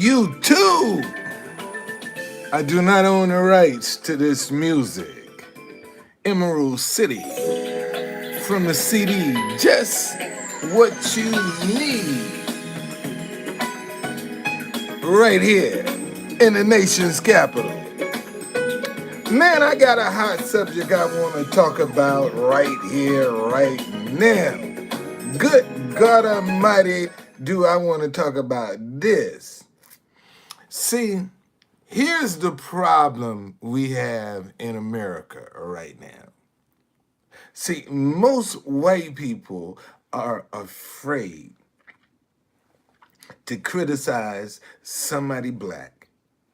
YouTube. I do not own the rights to this music. Emerald City from the CD Just What You Need, right here in the nation's capital. Man, I got a hot subject I want to talk about right here, right now. Good God Almighty, do I want to talk about this? See, here's the problem we have in America right now. See, most white people are afraid to criticize somebody black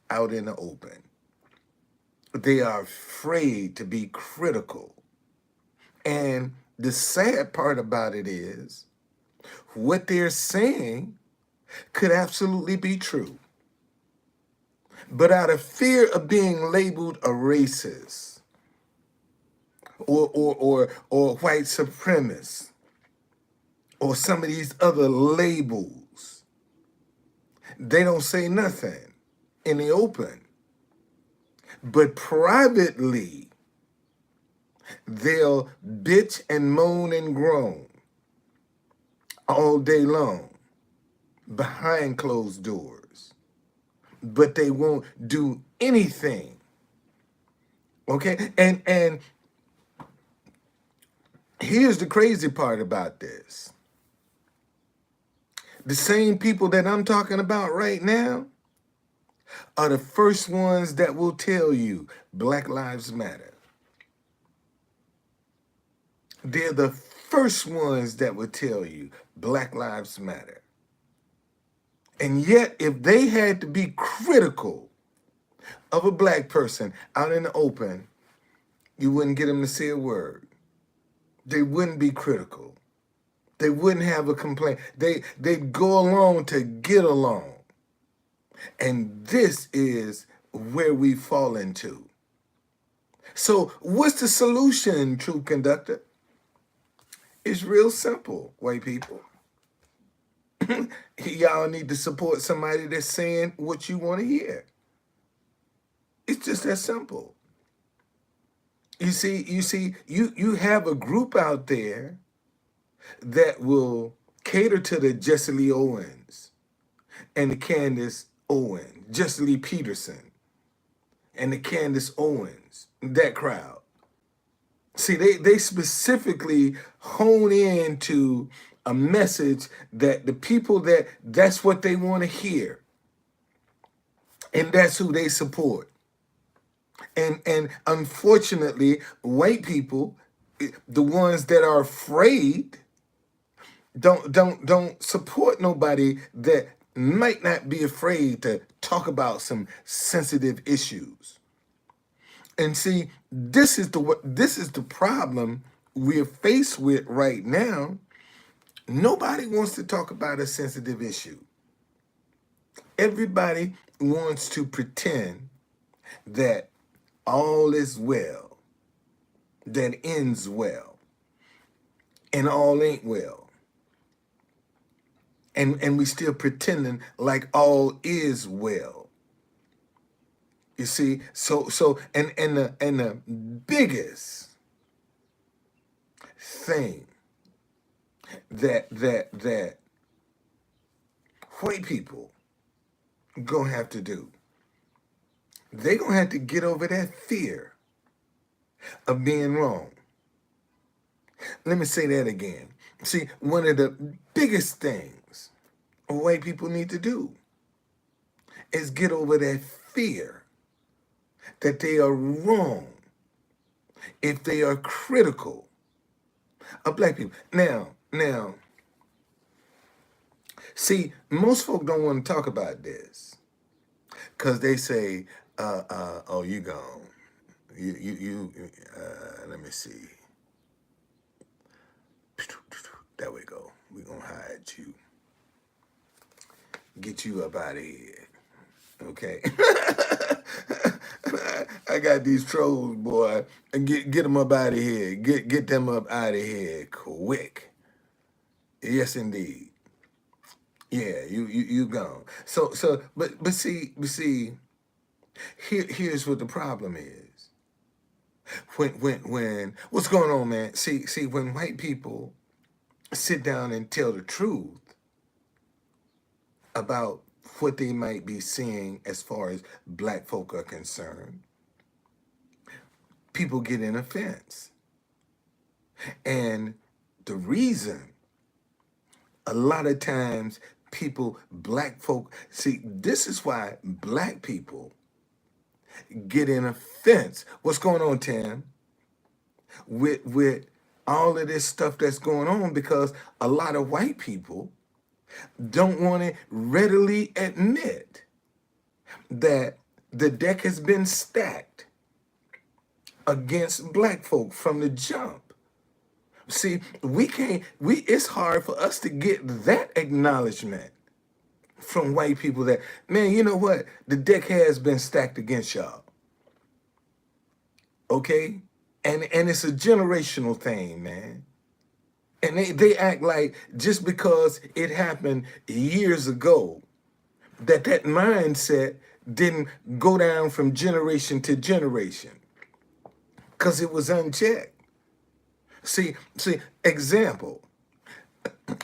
out in the open. They are afraid to be critical. And the sad part about it is, what they're saying could absolutely be true. But out of fear of being labeled a racist or white supremacist or some of these other labels, they don't say nothing in the open. But privately, they'll bitch and moan and groan all day long behind closed doors. But they won't do anything. Okay? And here's the crazy part about this. The same people that I'm talking about right now are the first ones that will tell you Black Lives Matter. They're the first ones that will tell you Black Lives Matter. And yet, if they had to be critical of a black person out in the open, you wouldn't get them to say a word. They wouldn't be critical. They wouldn't have a complaint. They'd go along to get along. And this is where we fall into. So what's the solution, True Conductor? It's real simple, white people. Y'all need to support somebody that's saying what you want to hear. It's just that simple. You see, you have a group out there that will cater to the Jesse Lee Owens and the Candace Owens, Jesse Lee Peterson and the Candace Owens, that crowd. See, they specifically hone in to a message that the people that's what they want to hear. And that's who they support. And unfortunately, white people, the ones that are afraid, don't support nobody that might not be afraid to talk about some sensitive issues. And see, this is the problem we're faced with right now. Nobody wants to talk about a sensitive issue. Everybody wants to pretend that all is well, that ends well, and all ain't well. And we still pretending like all is well. You see, so and the biggest thing that white people gonna have to do, they gonna have to get over that fear of being wrong. Let me say that again. See, one of the biggest things white people need to do is get over that fear that they are wrong if they are critical of black people. Now, see, most folk don't want to talk about this because they say, oh, you gone. Let me see. There we go. We're going to hide you. Get you up out of here. Okay? I got these trolls, boy. And get them up out of here. Get them up out of here quick. Yes, indeed. Yeah, you gone. But see, here's what the problem is. When what's going on, man? See, when white people sit down and tell the truth about what they might be seeing as far as black folk are concerned, people get in offense. And the reason a lot of times people, black folk, see, this is why black people get in offense. What's going on, Tam? With all of this stuff that's going on, because a lot of white people don't want to readily admit that the deck has been stacked against black folk from the jump. See, we can't, it's hard for us to get that acknowledgement from white people that, man, you know what? The deck has been stacked against y'all. Okay? And it's a generational thing, man. And they act like just because it happened years ago, that mindset didn't go down from generation to generation, because it was unchecked. See, example,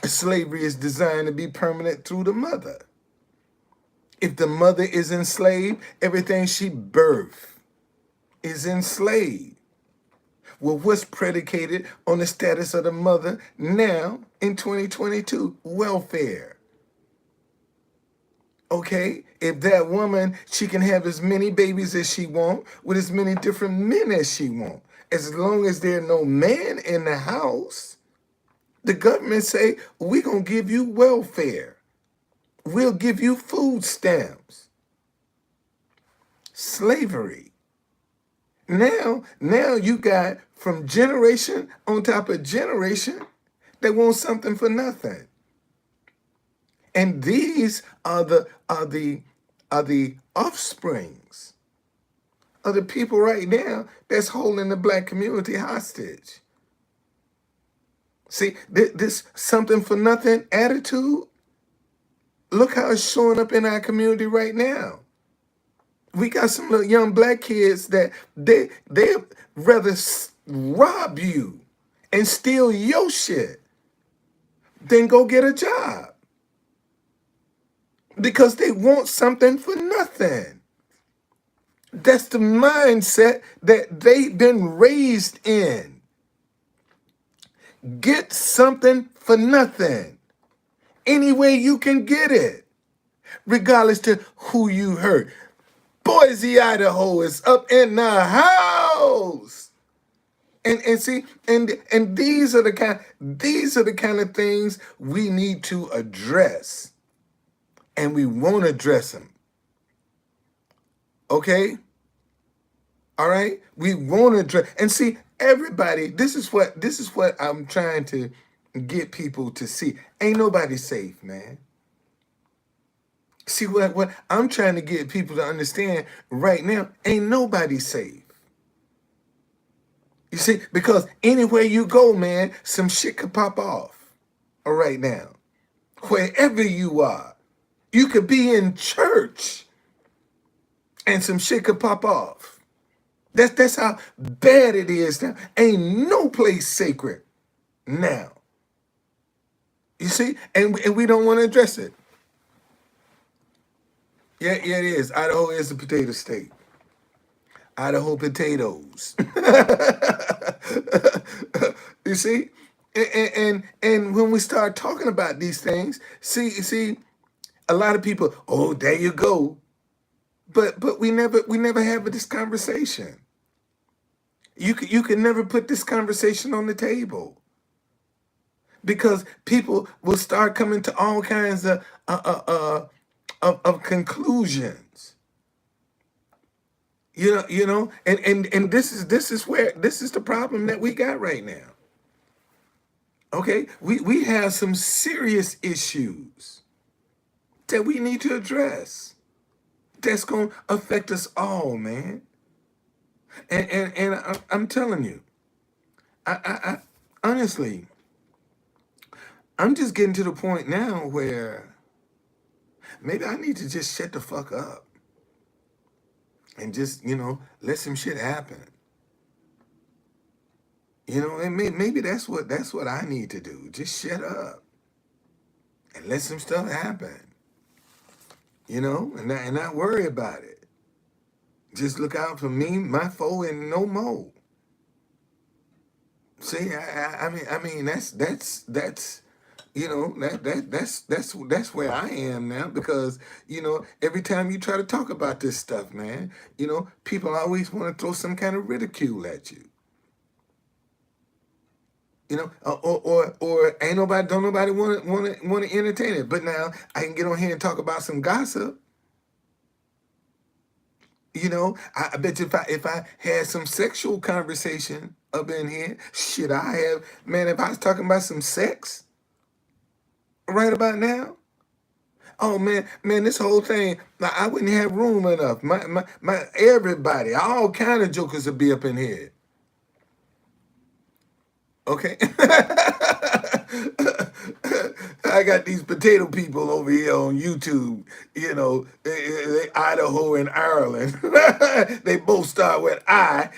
slavery is designed to be permanent through the mother. If the mother is enslaved, everything she birthed is enslaved. Well, what's predicated on the status of the mother now in 2022? Welfare. Okay? If that woman, she can have as many babies as she want with as many different men as she want. As long as there's no man in the house, the government say, we're going to give you welfare. We'll give you food stamps. Slavery. Now you got from generation on top of generation, they want something for nothing. And these are the offsprings of the people right now that's holding the black community hostage. See, this something for nothing attitude, look how it's showing up in our community right now. We got some little young black kids that they rather rob you and steal your shit than go get a job, because they want something for nothing. That's the mindset that they've been raised in. Get something for nothing. Any way you can get it, regardless to who you hurt. Boise, Idaho is up in the house. And see, and these are the kind of things we need to address. And we won't address them. Okay? All right? We won't address, and see, everybody, this is what I'm trying to get people to see. Ain't nobody safe, man. See, what I'm trying to get people to understand right now, ain't nobody safe. You see, because anywhere you go, man, some shit could pop off. All right now. Wherever you are. You could be in church and some shit could pop off. That's how bad it is now. Ain't no place sacred now. You see? And we don't want to address it. Yeah, it is. Idaho is a potato state. Idaho potatoes. You see? And when we start talking about these things, see, a lot of people, oh, there you go. But we never have this conversation. You can never put this conversation on the table, because people will start coming to all kinds of conclusions. You know, and this is the problem that we got right now. Okay, we have some serious issues that we need to address. That's gonna affect us all, man. And I'm telling you, I honestly, I'm just getting to the point now where maybe I need to just shut the fuck up and just, let some shit happen. And maybe that's what I need to do. Just shut up and let some stuff happen. And not worry about it. Just look out for me, my foe, and no more. See, I mean, that's where I am now, because every time you try to talk about this stuff, man, people always want to throw some kind of ridicule at you. Or ain't nobody, don't nobody want to entertain it. But now I can get on here and talk about some gossip. I bet you if I had some sexual conversation up in here, shit, I have, man. If I was talking about some sex right about now, oh man, this whole thing, I wouldn't have room enough. My everybody, all kind of jokers would be up in here. Okay. I got these potato people over here on YouTube, they Idaho and Ireland. They both start with I,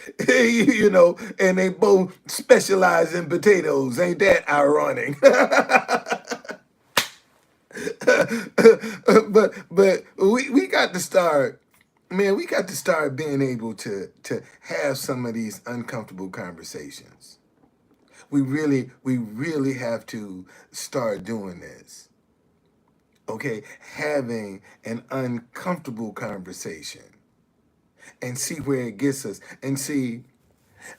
and they both specialize in potatoes. Ain't that ironic? but we got to start, man, we got to start being able to have some of these uncomfortable conversations. We really have to start doing this. Okay, having an uncomfortable conversation and see where it gets us. And see,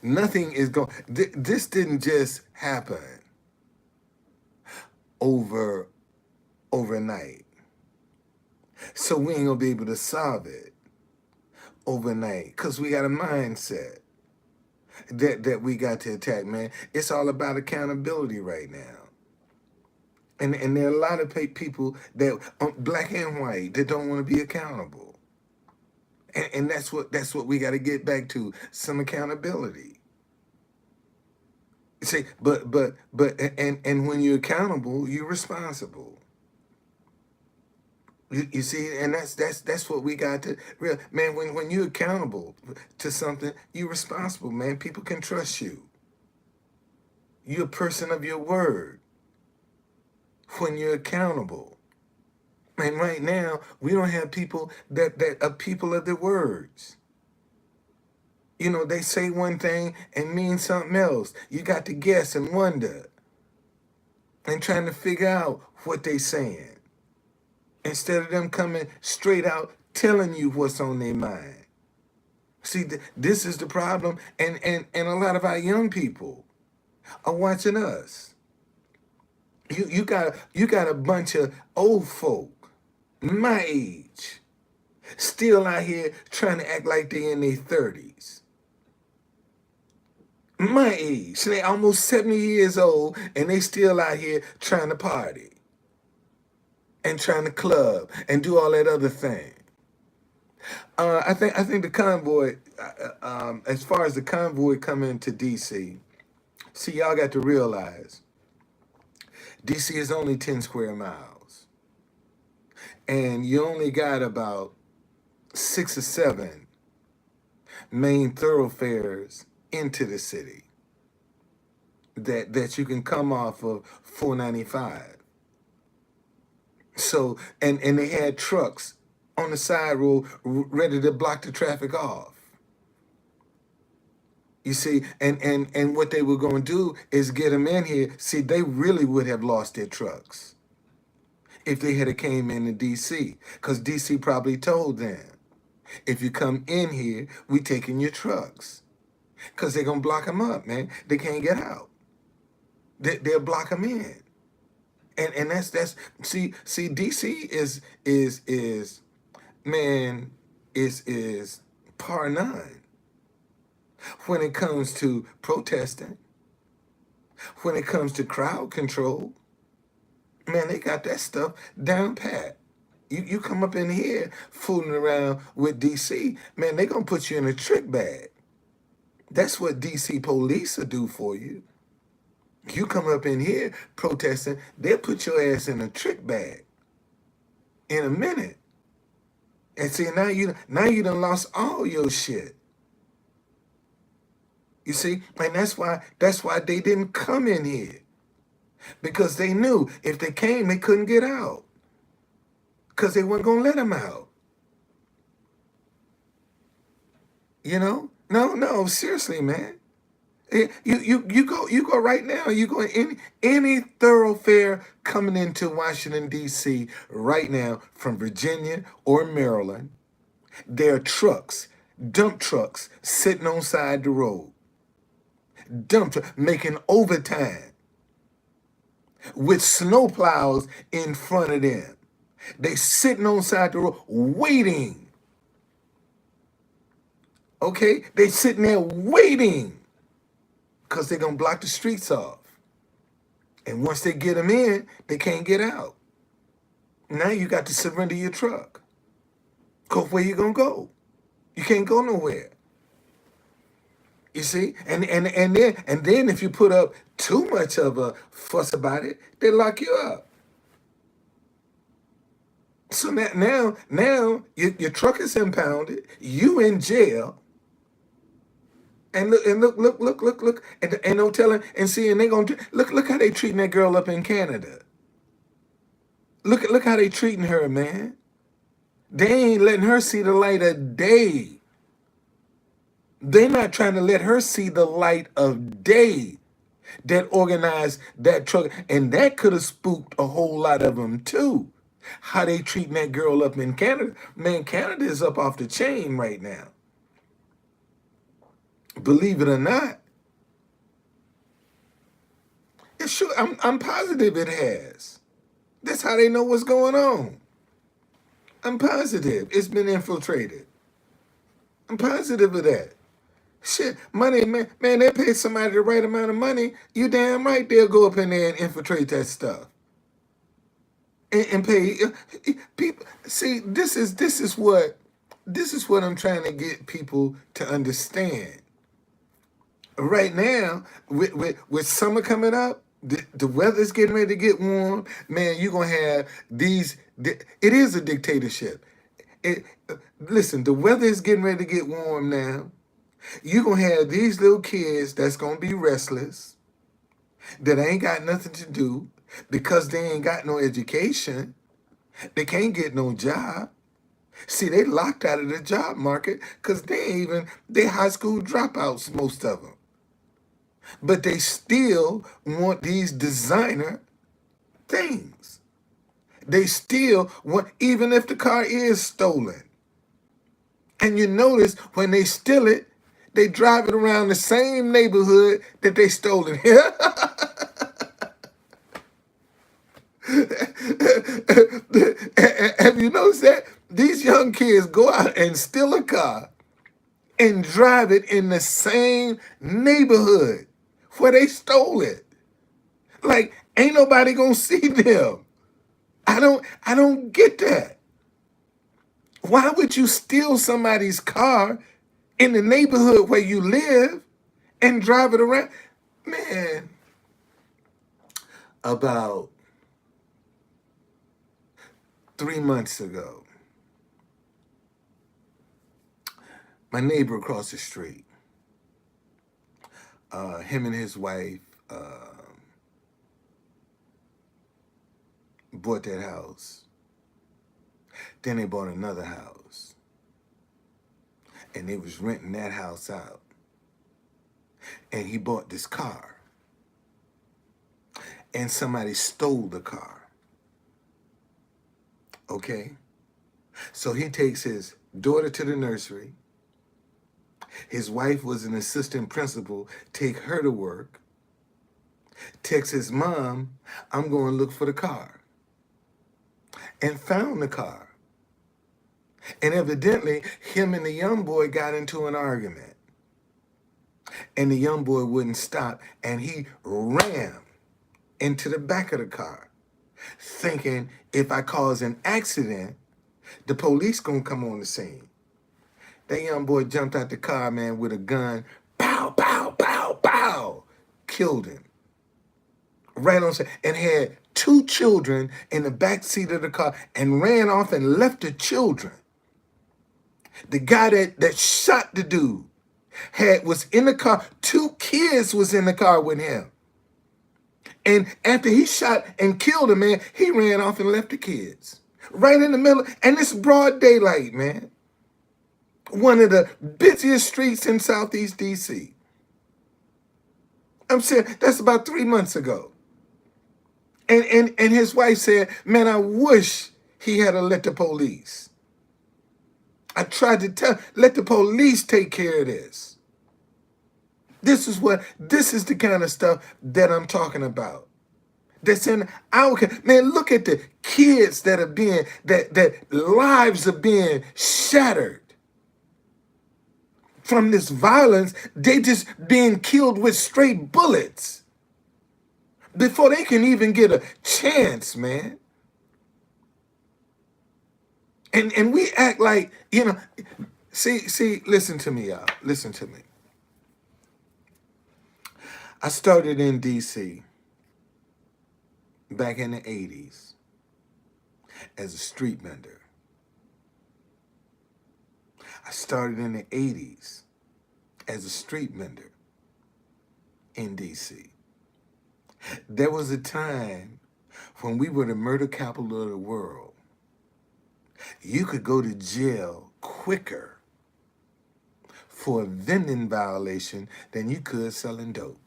nothing is going. This didn't just happen over overnight. So we ain't gonna be able to solve it overnight, because we got a mindset that we got to attack, man. It's all about accountability right now. And there are a lot of people that, black and white, that don't want to be accountable. And that's what we got to get back to, some accountability. See, and when you're accountable, you're responsible. You see, and that's what we got to real, man. When you're accountable to something, you're responsible, man. People can trust you. You're a person of your word when you're accountable. And right now, we don't have people that are people of their words. They say one thing and mean something else. You got to guess and wonder and trying to figure out what they saying, instead of them coming straight out telling you what's on their mind. See, this is the problem, and a lot of our young people are watching us. You got a bunch of old folk my age still out here trying to act like they in their 30s. My age, so they almost 70 years old, and they still out here trying to party and trying to club and do all that other thing. I think the convoy, as far as the convoy coming to DC, see, y'all got to realize DC is only 10 square miles, and you only got about 6 or 7 main thoroughfares into the city that you can come off of 495. So, and they had trucks on the side road ready to block the traffic off. You see, and what they were going to do is get them in here. See, they really would have lost their trucks if they had came into DC, because DC probably told them, if you come in here, we taking your trucks, because they're going to block them up, man. They can't get out. They'll block them in. And that's see DC is man, is par none when it comes to protesting, when it comes to crowd control. Man, they got that stuff down pat. You come up in here fooling around with DC, man, they gonna put you in a trick bag. That's what DC police will do for you. You come up in here protesting, they'll put your ass in a trick bag. in a minute. And see, now you done lost all your shit. You see, and that's why they didn't come in here. Because they knew if they came, they couldn't get out. Because they weren't gonna let them out. You know? No, seriously, man. You go right now. You go any thoroughfare coming into Washington D.C. right now from Virginia or Maryland. There are trucks, dump trucks sitting on side the road, making overtime with snowplows in front of them. They sitting on side the road waiting. Okay, they sitting there waiting because they're gonna block the streets off. And once they get them in, they can't get out. Now you got to surrender your truck. Cause where you gonna go? You can't go nowhere. You see? And then if you put up too much of a fuss about it, they lock you up. So now your truck is impounded, you in jail, and look, and no telling, and see, and they gonna look how they treating that girl up in Canada. Look how they treating her, man. They ain't letting her see the light of day. They're not trying to let her see the light of day that organized that truck. And that could have spooked a whole lot of them too. How they treating that girl up in Canada. Man, Canada is up off the chain right now. Believe it or not. It sure, I'm positive it has. That's how they know what's going on. I'm positive it's been infiltrated. I'm positive of that. Shit, money, man, they pay somebody the right amount of money. You damn right they'll go up in there and infiltrate that stuff. And pay people. See, this is what I'm trying to get people to understand. Right now, with summer coming up, the weather's getting ready to get warm. Man, you're gonna have these. It is a dictatorship. Listen, the weather is getting ready to get warm now. You're going to have these little kids that's going to be restless, that ain't got nothing to do because they ain't got no education. They can't get no job. See, they locked out of the job market because they high school dropouts, most of them. But they still want these designer things. They still want, even if the car is stolen. And you notice when they steal it, they drive it around the same neighborhood that they stole it. Have you noticed that? These young kids go out and steal a car and drive it in the same neighborhood where they stole it. Like, ain't nobody gonna see them. I don't get that. Why would you steal somebody's car in the neighborhood where you live and drive it around? Man, about 3 months ago, my neighbor across the street, him and his wife bought that house. Then they bought another house. And they was renting that house out. And he bought this car. And somebody stole the car. Okay? So he takes his daughter to the nursery. His wife was an assistant principal. Take her to work. Texts his mom, I'm going to look for the car. And found the car. And evidently, him and the young boy got into an argument. And the young boy wouldn't stop. And he ran into the back of the car, thinking if I cause an accident, the police gonna come on the scene. That young boy jumped out the car, man, with a gun. Pow, pow, pow, pow. Killed him. right on, and had two children in the back seat of the car and ran off and left the children. The guy that shot the dude was in the car. Two kids was in the car with him. And after he shot and killed a man, he ran off and left the kids. Right in the middle. And it's broad daylight, man. One of the busiest streets in Southeast DC. I'm saying that's about 3 months ago. And his wife said, man, I wish he had let the police. I tried to let the police take care of this. This is the kind of stuff that I'm talking about. That's in our, man, look at the kids that are that lives are being shattered from this violence. They just being killed with straight bullets before they can even get a chance, man. And we act like, see, listen to me, y'all. Listen to me. I started in DC back in the 80s as a street vendor. I started in the 80s as a street vendor in DC. There was a time when we were the murder capital of the world. You could go to jail quicker for a vending violation than you could selling dope.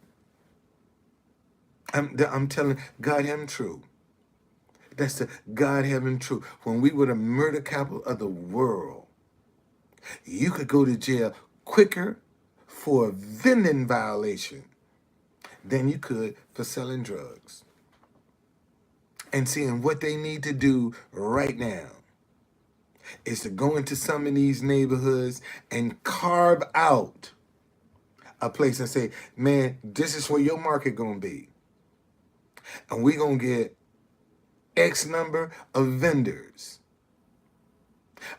I'm telling God heaven true. That's the God heaven true. When we were the murder capital of the world, you could go to jail quicker for a vending violation than you could for selling drugs. And seeing what they need to do right now is to go into some of these neighborhoods and carve out a place and say, man, this is where your market gonna be. And we're gonna get X number of vendors.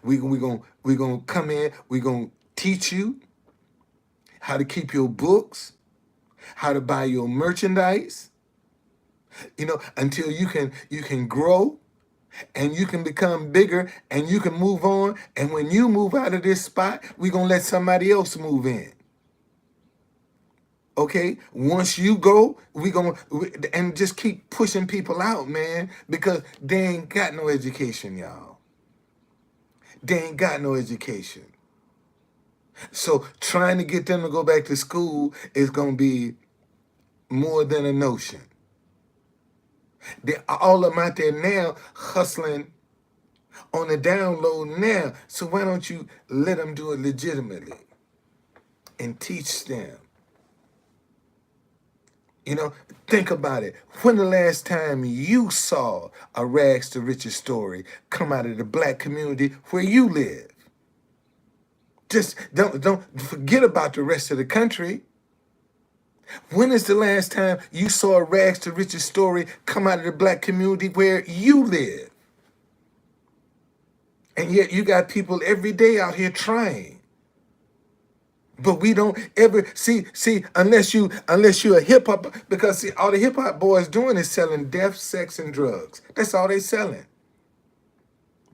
We're gonna come in, we're gonna teach you how to keep your books, how to buy your merchandise, until you can grow and you can become bigger and you can move on. And when you move out of this spot, we're gonna let somebody else move in. Okay, once you go, and just keep pushing people out, man, because they ain't got no education, y'all. They ain't got no education. So trying to get them to go back to school is going to be more than a notion. All of them out there now hustling on the download now. So why don't you let them do it legitimately and teach them? Think about it. When the last time you saw a rags to riches story come out of the black community where you live? Just don't forget about the rest of the country. When is the last time you saw a rags to riches story come out of the black community where you live? And yet you got people every day out here trying. But we don't ever see unless you're a hip hop, because all the hip hop boys doing is selling death, sex, and drugs. That's all they selling.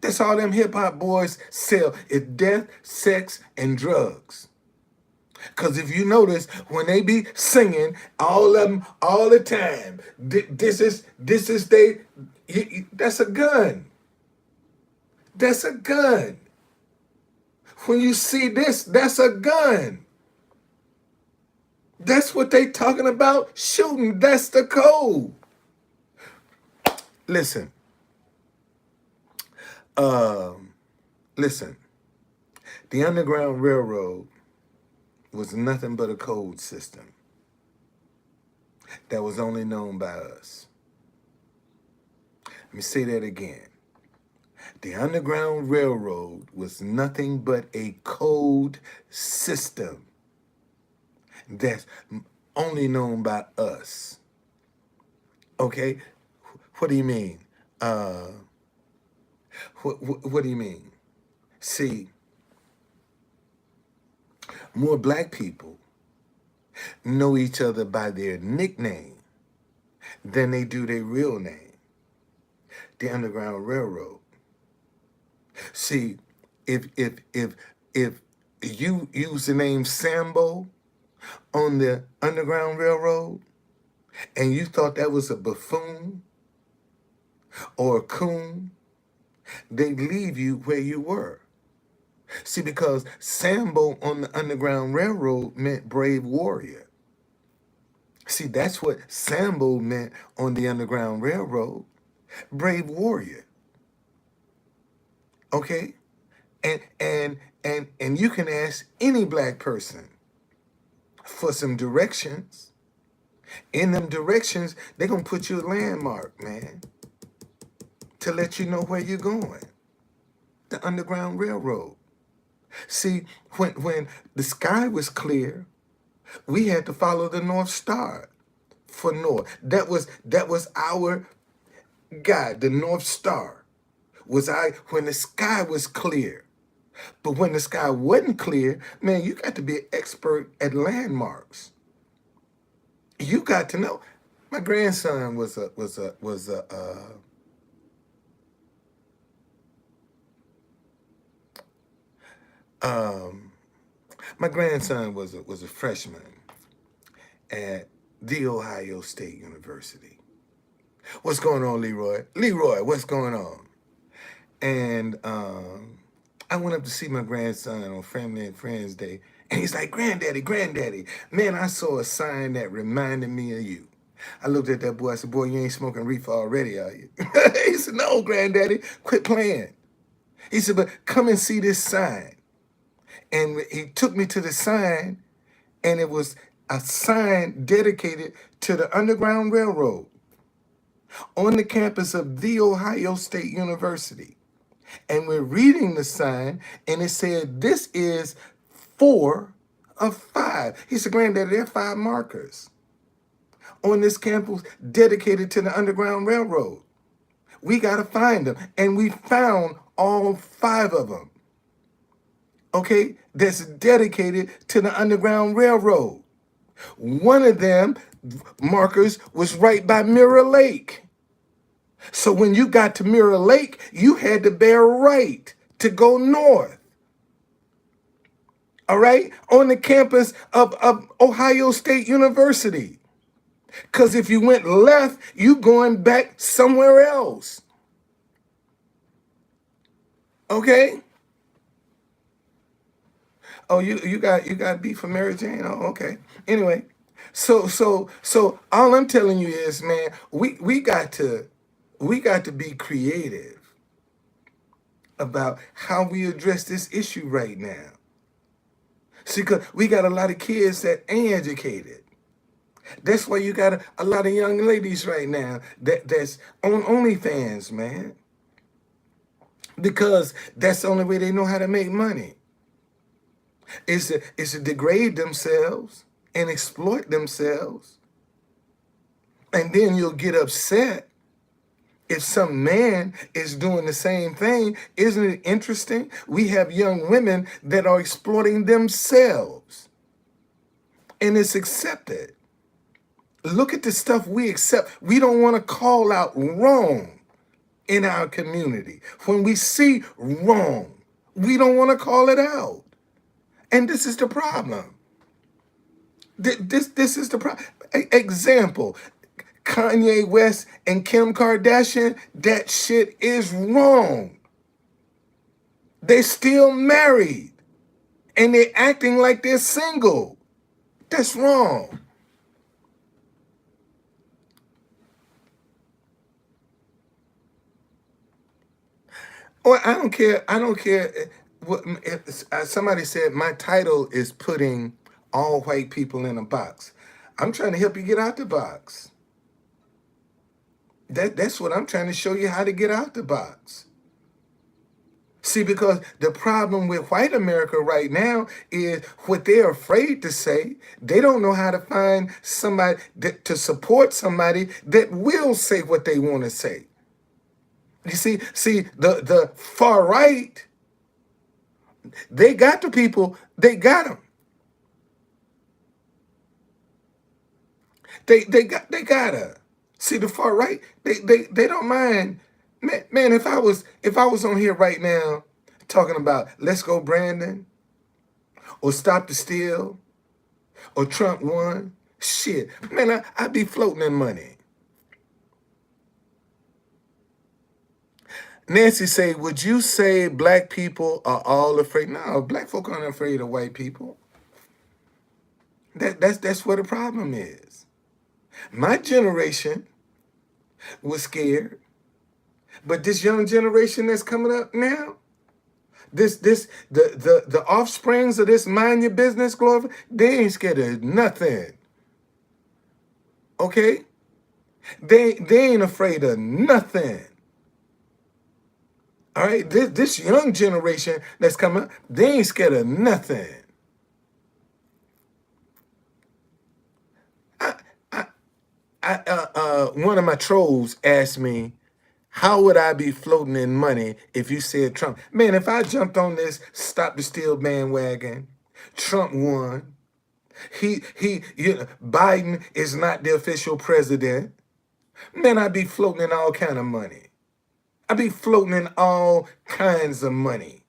That's all them hip hop boys sell is death, sex, and drugs. Because if you notice, when they be singing, all of them, all the time, this is that's a gun. That's a gun. When you see this, that's a gun. That's what they talking about shooting. That's the code. Listen. Listen. The Underground Railroad was nothing but a code system that was only known by us. Let me say that again. The Underground Railroad was nothing but a code system that's only known by us. Okay? What do you mean? What do you mean? See, more black people know each other by their nickname than they do their real name, the Underground Railroad. See, if you use the name Sambo on the Underground Railroad and you thought that was a buffoon or a coon, they'd leave you where you were. See, because Sambo on the Underground Railroad meant brave warrior. See, that's what Sambo meant on the Underground Railroad, brave warrior. Okay? And you can ask any black person for some directions. In them directions, they're gonna put you a landmark, man, to let you know where you're going. The Underground Railroad. See, when the sky was clear, we had to follow the North Star for north. That was our guide. The North Star was when the sky was clear. But when the sky wasn't clear, man, you got to be an expert at landmarks. You got to know. My grandson was a my grandson was a freshman at The Ohio State University. What's going on, Leroy? Leroy, what's going on? And I went up to see my grandson on Family and Friends Day, and he's like, Granddaddy, man, I saw a sign that reminded me of you. I looked at that boy, I said, boy, you ain't smoking reefer already, are you? He said, no, Granddaddy, quit playing. He said, but come and see this sign. And he took me to the sign, and it was a sign dedicated to the Underground Railroad on the campus of The Ohio State University. And we're reading the sign, and it said, this is 4 of 5. He said, Granddaddy, there are 5 markers on this campus dedicated to the Underground Railroad. We got to find them. And we found all 5 of them. Okay, that's dedicated to the Underground Railroad. One of them markers was right by Mirror Lake. So when you got to Mirror Lake, you had to bear right to go north. All right, on the campus of Ohio State University. Because if you went left, you going back somewhere else. Okay? Oh, you got beef for Mary Jane? Oh, okay. Anyway, so all I'm telling you is, man, we got to be creative about how we address this issue right now. See, cause we got a lot of kids that ain't educated. That's why you got a lot of young ladies right now that's on OnlyFans, man. Because that's the only way they know how to make money. Is to degrade themselves and exploit themselves. And then you'll get upset if some man is doing the same thing. Isn't it interesting? We have young women that are exploiting themselves. And it's accepted. Look at the stuff we accept. We don't want to call out wrong in our community. When we see wrong, we don't want to call it out. And this is the problem. This is the problem. Example, Kanye West and Kim Kardashian, that shit is wrong. They're still married. And they're acting like they're single. That's wrong. Or I don't care. What somebody said my title is putting all white people in a box. I'm trying to help you get out the box. That's what I'm trying to show you, how to get out the box. See, because the problem with white America right now is what they're afraid to say. They don't know how to find somebody to support somebody that will say what they want to say. You see, the far right, they got the people, they got them. They got her. See, the far right, they don't mind. Man, if I was on here right now talking about let's go Brandon or stop the steal or Trump won, shit, man, I'd be floating in money. Nancy say, would you say black people are all afraid? No, black folk aren't afraid of white people. That's where the problem is. My generation was scared, but this young generation that's coming up now, the offsprings of this mind your business Glover, they ain't scared of nothing. Okay? They ain't afraid of nothing. All right, this young generation that's coming up, they ain't scared of nothing. One of my trolls asked me, how would I be floating in money if you said Trump? Man, if I jumped on this stop the steal bandwagon, Trump won. Biden is not the official president. Man, I'd be floating in all kind of money. I'd be floating in all kinds of money.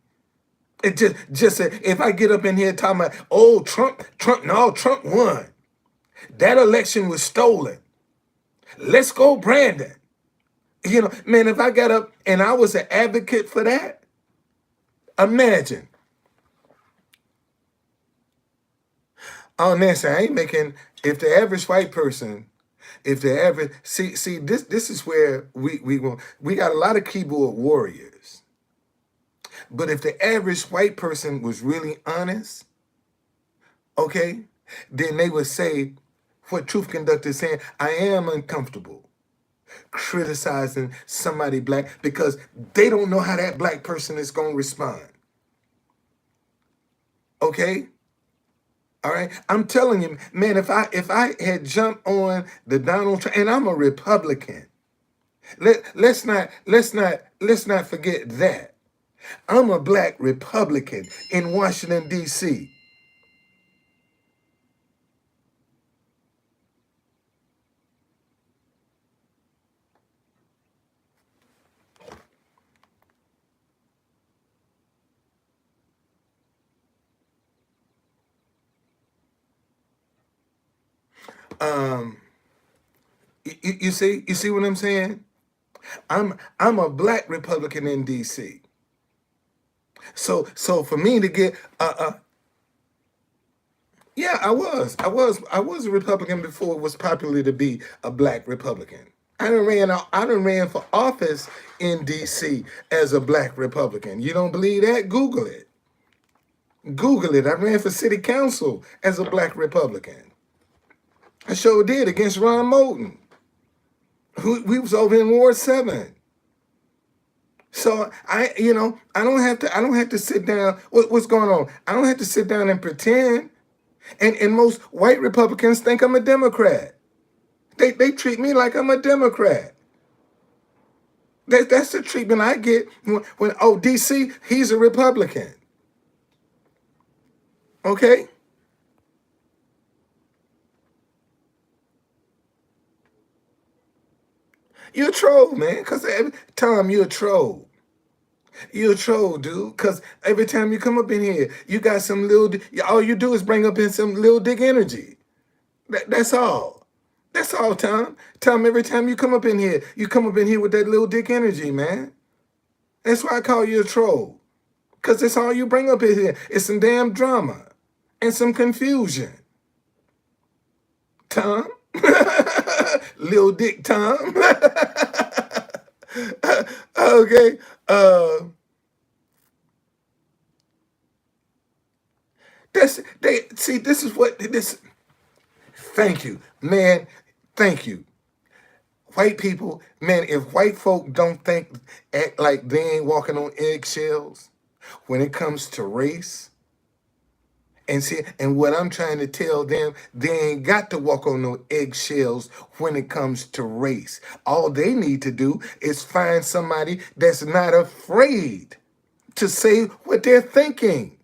It just if I get up in here talking about, oh, Trump won. That election was stolen. Let's go, Brandon. Man, if I got up and I was an advocate for that, imagine. Oh, Nancy, I ain't making, if the average white person, if the average, see, this is where we got a lot of keyboard warriors. But if the average white person was really honest, okay, then they would say what Truth Conductor is saying, I am uncomfortable criticizing somebody black because they don't know how that black person is going to respond. Okay? All right? I'm telling you, man, if I had jumped on the Donald Trump, and I'm a Republican. Let's not forget that. I'm a black Republican in Washington, D.C. You see what I'm saying? I'm a black Republican in D.C. So for me to get yeah, I was a Republican before it was popular to be a black Republican. I done ran for office in D.C. as a black Republican. You don't believe that? Google it. Google it. I ran for city council as a black Republican. I sure did against Ron Moulton. We was over in Ward 7. So I don't have to sit down. What's going on? I don't have to sit down and pretend. And most white Republicans think I'm a Democrat. They treat me like I'm a Democrat. That's the treatment I get when DC, he's a Republican. Okay? You're a troll, man, because every time you're a troll. You're a troll, dude, because every time you come up in here, you got some all you do is bring up in some little dick energy. That's all. That's all, Tom. Tom, every time you come up in here with that little dick energy, man. That's why I call you a troll. Because that's all you bring up in here. It's some damn drama and some confusion. Tom? Lil Dick Tom? Okay. This is what this. Thank you, man. Thank you. White people, man, if white folk don't act like they ain't walking on eggshells when it comes to race, and what I'm trying to tell them, they ain't got to walk on no eggshells when it comes to race. All they need to do is find somebody that's not afraid to say what they're thinking.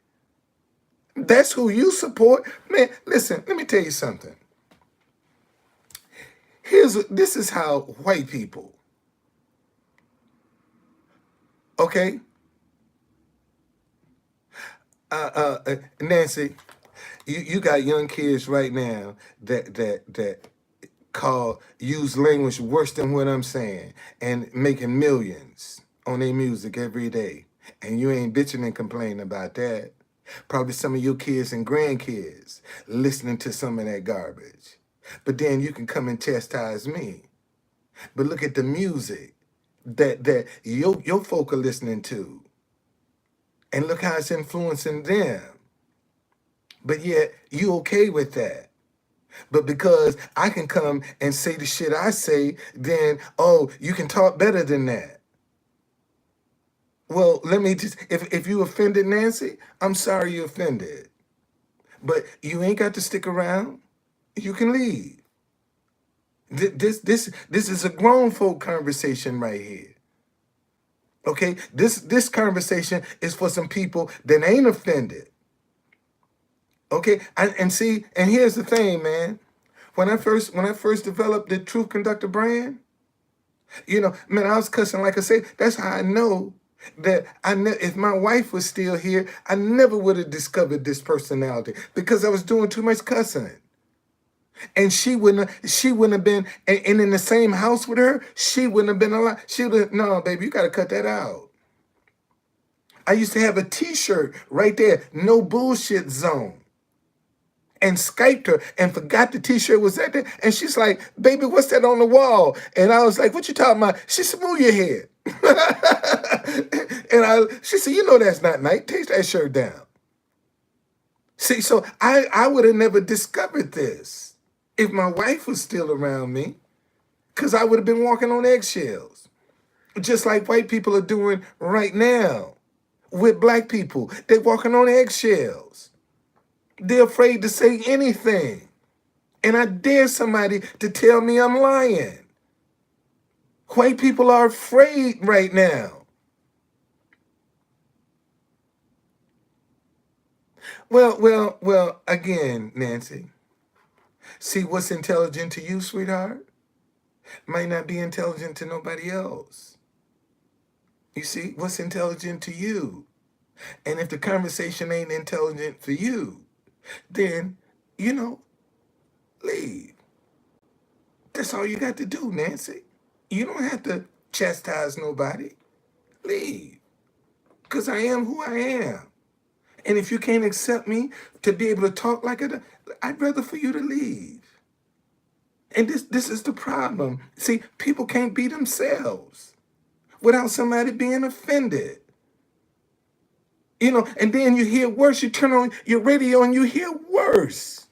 That's who you support. Man, listen, let me tell you something. This is how white people, okay, Nancy, you got young kids right now that use language worse than what I'm saying and making millions on their music every day. And you ain't bitching and complaining about that. Probably some of your kids and grandkids listening to some of that garbage. But then you can come and chastise me. But look at the music that your folk are listening to. And look how it's influencing them. But yet you okay with that. But because I can come and say the shit I say, then, oh, you can talk better than that. Well, let me just, if you offended Nancy, I'm sorry you offended. But you ain't got to stick around. You can leave. This is a grown folk conversation right here. Okay? This conversation is for some people that ain't offended. Okay? And see, and here's the thing, man. When I first developed the Truth Conductor brand, man, I was cussing. Like I said, that's how I know that if my wife was still here, I never would have discovered this personality because I was doing too much cussing. And she wouldn't have been, and in the same house with her, she wouldn't have been alive. She would have, no, baby, you got to cut that out. I used to have a T-shirt right there, no bullshit zone. And Skyped her and forgot the T-shirt was at there. And she's like, baby, what's that on the wall? And I was like, what you talking about? She said, move your head. And she said, that's not nice. Take that shirt down. See, so I would have never discovered this if my wife was still around me, because I would have been walking on eggshells, just like white people are doing right now with black people. They're walking on eggshells. They're afraid to say anything. And I dare somebody to tell me I'm lying. White people are afraid right now. Well, again, Nancy. See, what's intelligent to you, sweetheart, might not be intelligent to nobody else. You see, what's intelligent to you? And if the conversation ain't intelligent for you, then, leave. That's all you got to do, Nancy. You don't have to chastise nobody. Leave. Because I am who I am. And if you can't accept me to be able to talk like it, I'd rather for you to leave. And this is the problem. See, people can't be themselves without somebody being offended. And then you hear worse. You turn on your radio and you hear worse.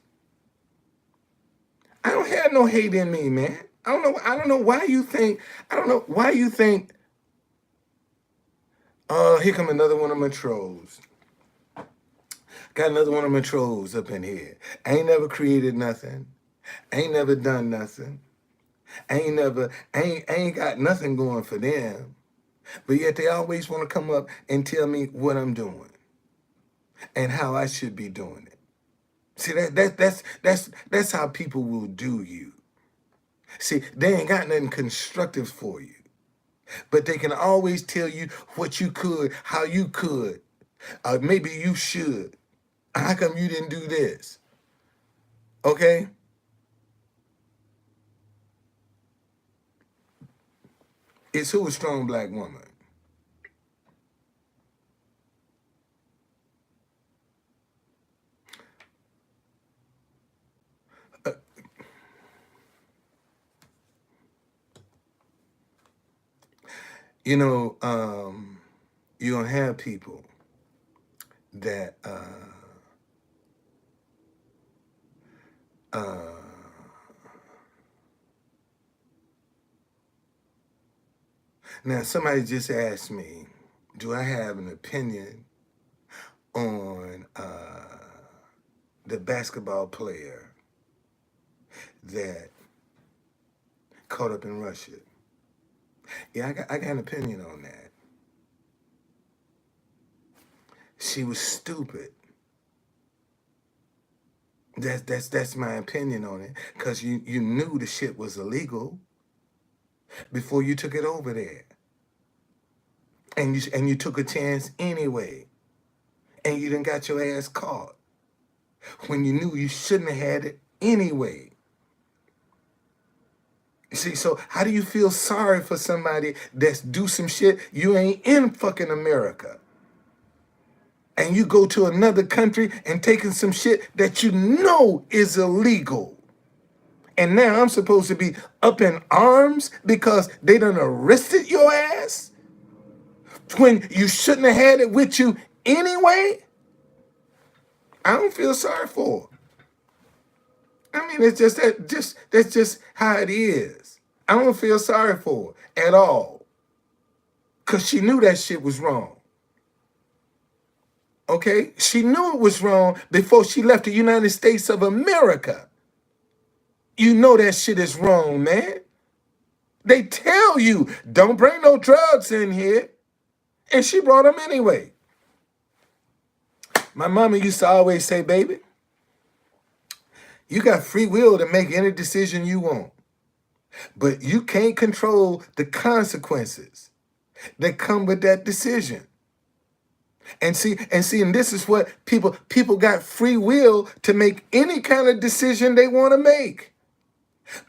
I don't have no hate in me, man. I don't know why you think. I don't know why you think. Oh, here come another one of my trolls. Got another one of my trolls up in here. I ain't never created nothing. I ain't never done nothing. I ain't got nothing going for them. But yet they always want to come up and tell me what I'm doing and how I should be doing it. See, that's how people will do you. See, they ain't got nothing constructive for you. But they can always tell you what you could, how you could. Maybe you should. How come you didn't do this? Okay? It's who a strong black woman. You know, you're going to have people that now somebody just asked me, do I have an opinion on the basketball player that caught up in Russia? Yeah, I got an opinion on that. She was stupid. That's my opinion on it. Cause you knew the shit was illegal before you took it over there. And you took a chance anyway. And you done got your ass caught when you knew you shouldn't have had it anyway. See, so how do you feel sorry for somebody that's do some shit? You ain't in fucking America. And you go to another country and taking some shit that you know is illegal. And now I'm supposed to be up in arms because they done arrested your ass when you shouldn't have had it with you anyway? I don't feel sorry for her. I mean, it's just that's just how it is. I don't feel sorry for her at all. Cause she knew that shit was wrong. Okay? She knew it was wrong before she left the United States of America. You know that shit is wrong, man. They tell you, don't bring no drugs in here. And she brought them anyway. My mama used to always say, baby, you got free will to make any decision you want. But you can't control the consequences that come with that decision. And this is what people got free will to make any kind of decision they want to make.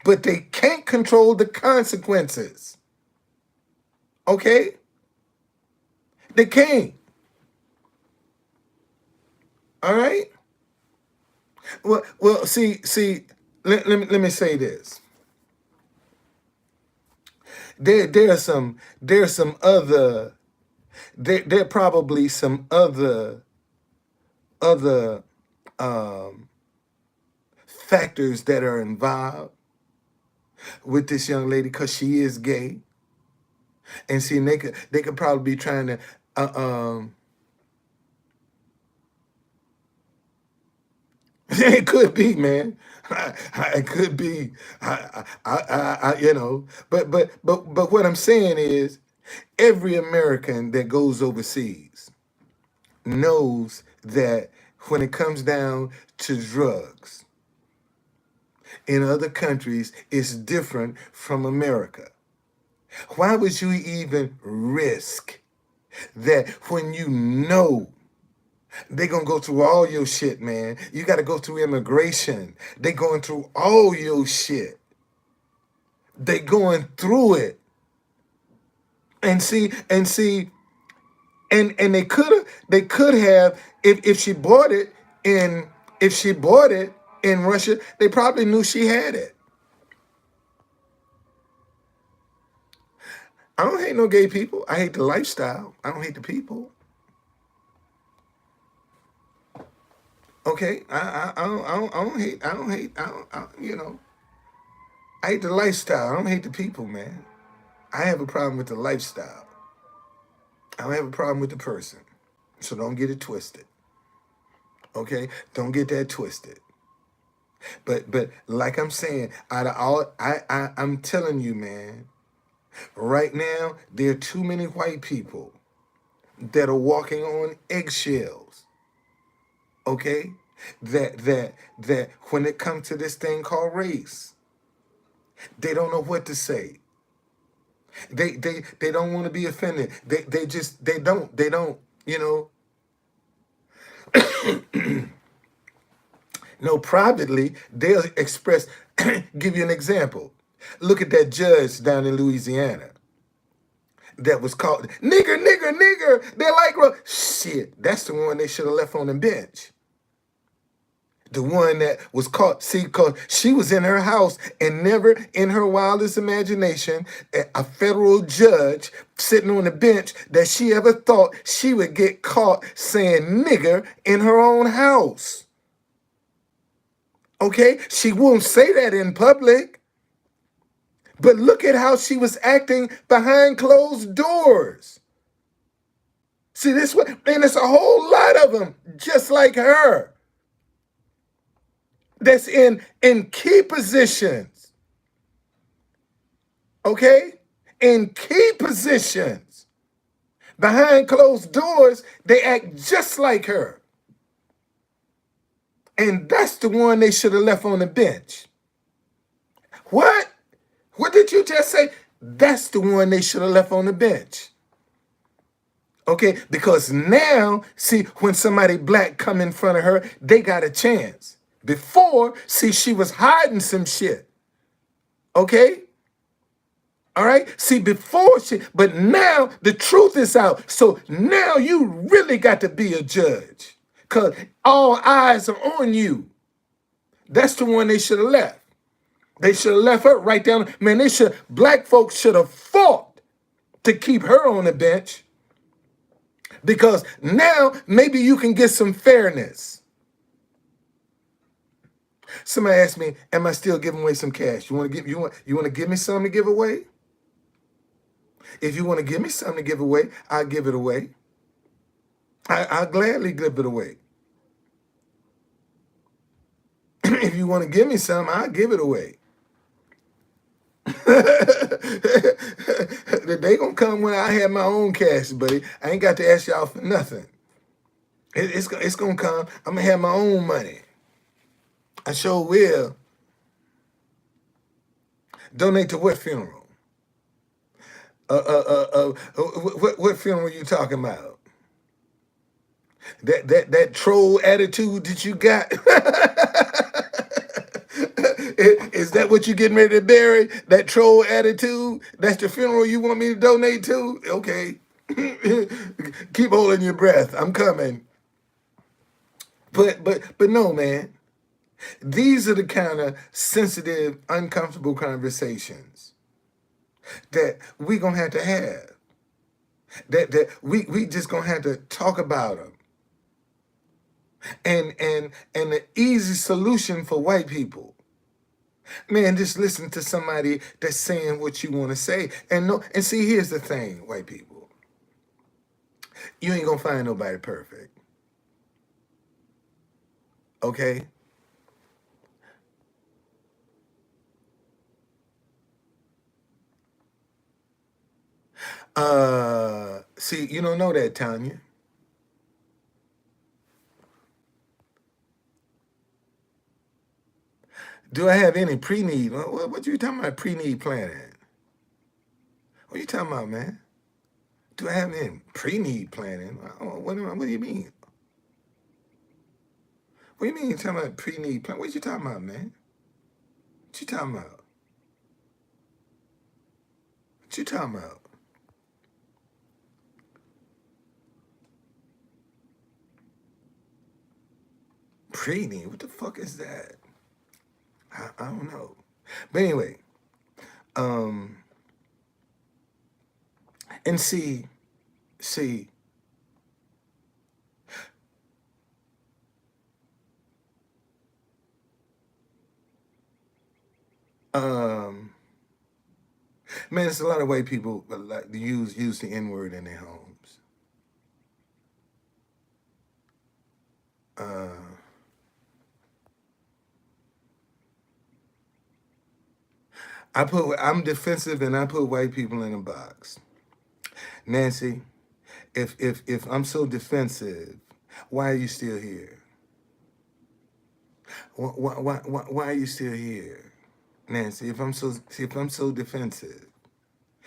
But they can't control the consequences. Okay? They can't. All right? Well, see, let me say this. There are probably some other factors that are involved with this young lady because she is gay. And see, they could probably be trying to it could be, man. It could be. But what I'm saying is, every American that goes overseas knows that when it comes down to drugs in other countries, it's different from America. Why would you even risk that when you know they're going to go through all your shit, man? You got to go through immigration. They going through all your shit. They going through it. And they could have if she bought it in Russia, they probably knew she had it. I don't hate no gay people. I hate the lifestyle. I don't hate the people. Okay, I don't hate. I hate the lifestyle. I don't hate the people, man. I have a problem with the lifestyle. I don't have a problem with the person. So don't get it twisted. Okay, don't get that twisted. But like I'm saying, out of all, I'm telling you, man. Right now, there are too many white people that are walking on eggshells. Okay, that when it comes to this thing called race, they don't know what to say. They don't want to be offended. They don't. No, privately they'll express. Give you an example. Look at that judge down in Louisiana that was called nigger, nigger, nigger. They're like, well, shit, that's the one they should have left on the bench. The one that was caught, see, because she was in her house and never in her wildest imagination, a federal judge sitting on the bench that she ever thought she would get caught saying nigger in her own house. Okay? She won't say that in public. But look at how she was acting behind closed doors. See, this one, and there's a whole lot of them just like her that's in key positions. Okay? In key positions. Behind closed doors, they act just like her. And that's the one they should have left on the bench. What? What did you just say? That's the one they should have left on the bench. Okay, because now, see, when somebody black come in front of her, they got a chance. Before, see, she was hiding some shit. Okay? All right? See, before she, but now the truth is out. So now you really got to be a judge. Because all eyes are on you. That's the one they should have left. They should have left her right down. Man, black folks should have fought to keep her on the bench. Because now maybe you can get some fairness. Somebody asked me, "Am I still giving away some cash? You want to give me something to give away? If you want to give me something to give away, I'll give it away. I'll gladly give it away. If you want to give me something, I'll give it away. The day gonna come when I have my own cash, buddy. I ain't got to ask y'all for nothing. It's gonna come. I'm gonna have my own money. I sure will. Donate to what funeral? What funeral are you talking about? That troll attitude that you got? Is that what you getting ready to bury? That troll attitude? That's the funeral you want me to donate to? Okay. Keep holding your breath. I'm coming. But no, man. These are the kind of sensitive, uncomfortable conversations that we gonna have to have. That we just gonna have to talk about them. And the easy solution for white people, man, just listen to somebody that's saying what you want to say. And see, here's the thing, white people. You ain't gonna find nobody perfect. Okay? See, you don't know that, Tanya. Do I have any pre-need? What you talking about pre-need planning? What you talking about, man? Do I have any pre-need planning? What do you mean? What do you mean you talking about pre-need planning? What you talking about, man? What you talking about? What you talking about? Pre-need? What the fuck is that? I don't know. But anyway, um, and see, um, man, there's a lot of white people that like to use the N word in their homes. Uh, I'm defensive and I put white people in a box. Nancy, if I'm so defensive, why are you still here? Why are you still here, Nancy? If I'm so defensive,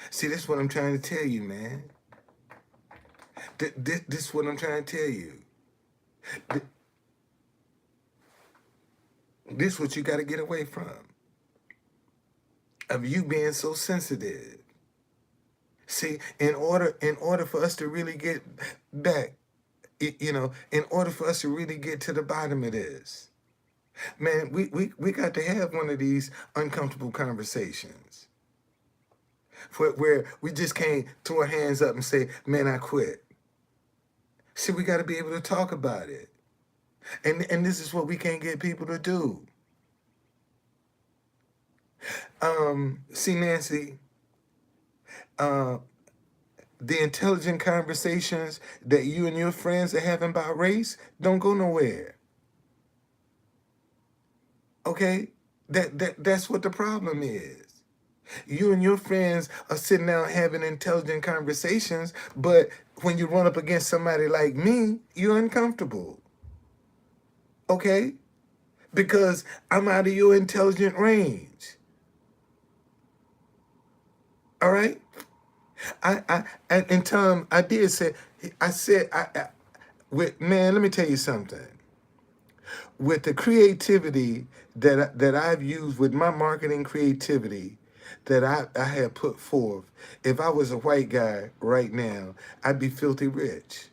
see, this is what I'm trying to tell you, man. This is what I'm trying to tell you. This is what you got to get away from. Of you being so sensitive. See, in order for us to really get back, in order for us to really get to the bottom of this, man, we got to have one of these uncomfortable conversations where we just can't throw our hands up and say, man, I quit. See, we got to be able to talk about it. And this is what we can't get people to do. See, Nancy, uh, the intelligent conversations that you and your friends are having about race don't go nowhere. Okay? That's what the problem is. You and your friends are sitting down having intelligent conversations, but when you run up against somebody like me, you're uncomfortable. Okay? because I'm out of your intelligent range. All right? And Tom, I did say, I said, man, let me tell you something. With the creativity that I've used with my marketing creativity that I have put forth, if I was a white guy right now, I'd be filthy rich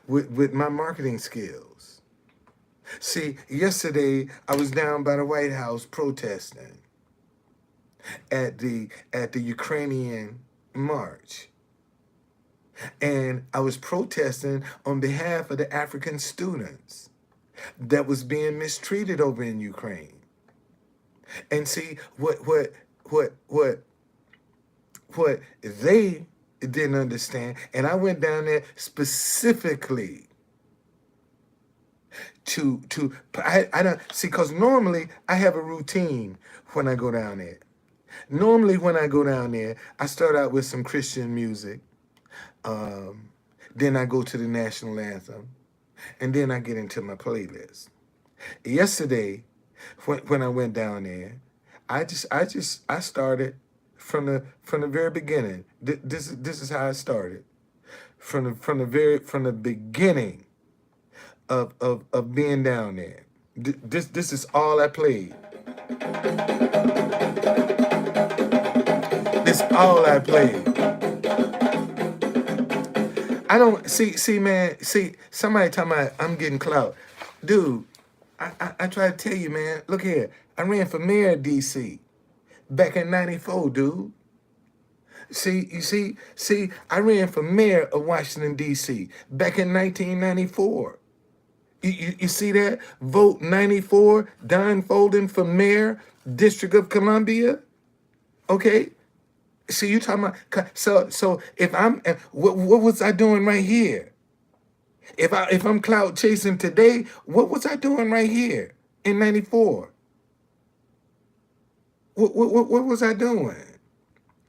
with my marketing skills. See, yesterday I was down by the White House protesting at the Ukrainian march. And I was protesting on behalf of the African students that was being mistreated over in Ukraine. And see what they didn't understand. And I went down there specifically I don't see, because normally I have a routine when I go down there. Normally when I go down there, I start out with some Christian music. Then I go to the national anthem, and then I get into my playlist. Yesterday, when I went down there, I started from the very beginning. This is how I started from the beginning of being down there. This is all I played. This all I played. I don't see man. See somebody talking about I'm getting clout, dude. I try to tell you, man. Look here. I ran for mayor of DC back in '94, dude. See, I ran for mayor of Washington D.C. back in 1994. You see that? Vote 94, Don Folden for mayor, District of Columbia. Okay. See, you talking about so if I'm what was I doing right here? If I'm cloud chasing today, what was I doing right here in '94? What was I doing?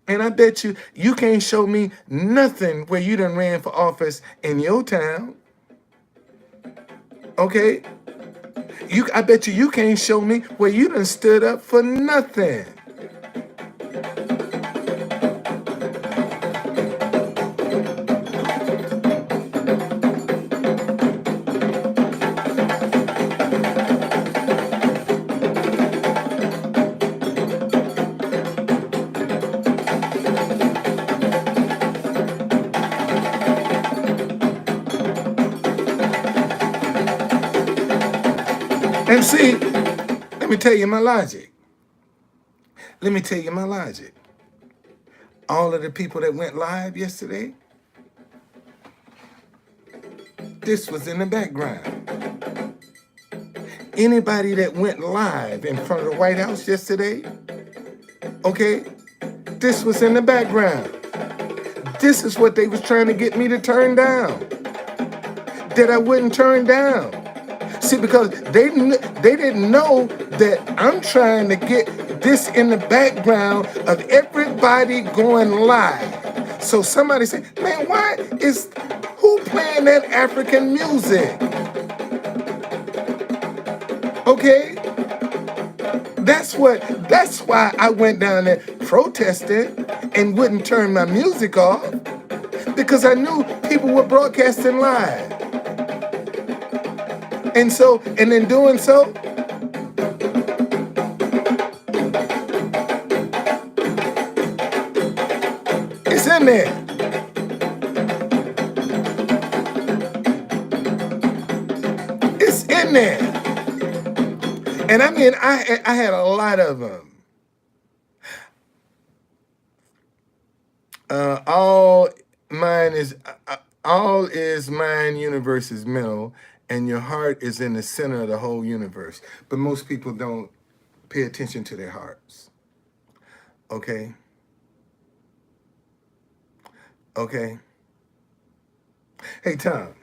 And I bet you can't show me nothing where you done ran for office in your town. Okay? I bet you can't show me where you done stood up for nothing. And see, let me tell you my logic. Let me tell you my logic. All of the people that went live yesterday, this was in the background. Anybody that went live in front of the White House yesterday, okay, this was in the background. This is what they was trying to get me to turn down, that I wouldn't turn down. See, because they didn't know that I'm trying to get this in the background of everybody going live. So somebody said, man, who playing that African music? Okay? That's why I went down there protesting and wouldn't turn my music off, because I knew people were broadcasting live. And in doing so, it's in there. It's in there. And I mean, I had a lot of them. All is mind, universe is mental, and your heart is in the center of the whole universe. But most people don't pay attention to their hearts. Okay? Okay? Hey, Tom.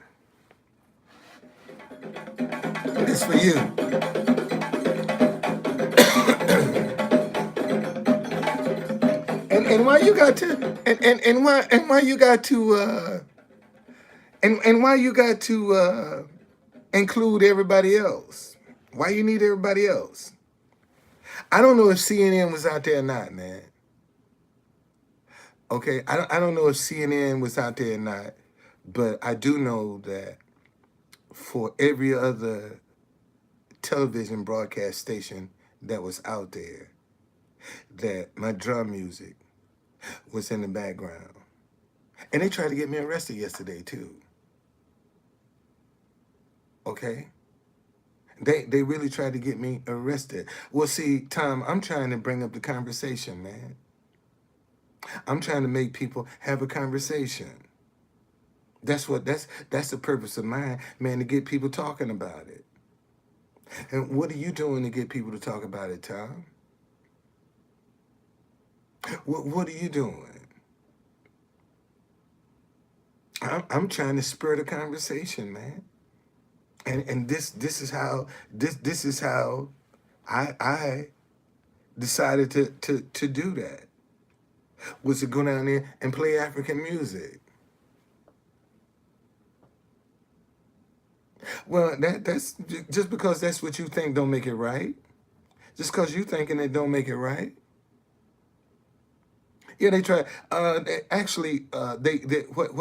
This for you. And why you got to include everybody else? Why you need everybody else? I don't know if CNN was out there or not, man. Okay, I don't know if CNN was out there or not, but I do know that for every other television broadcast station that was out there, that my drum music was in the background. And they tried to get me arrested yesterday too. Okay? They really tried to get me arrested. Well, see, Tom, I'm trying to bring up the conversation, man. I'm trying to make people have a conversation. That's the purpose of mine, man, to get people talking about it. And what are you doing to get people to talk about it, Tom? What are you doing? I'm trying to spur the conversation, man. And this is how I decided to do that, was to go down there and play African music. Well, that's just because that's what you think don't make it right. Just because you thinking it don't make it right. Yeah, they tried. What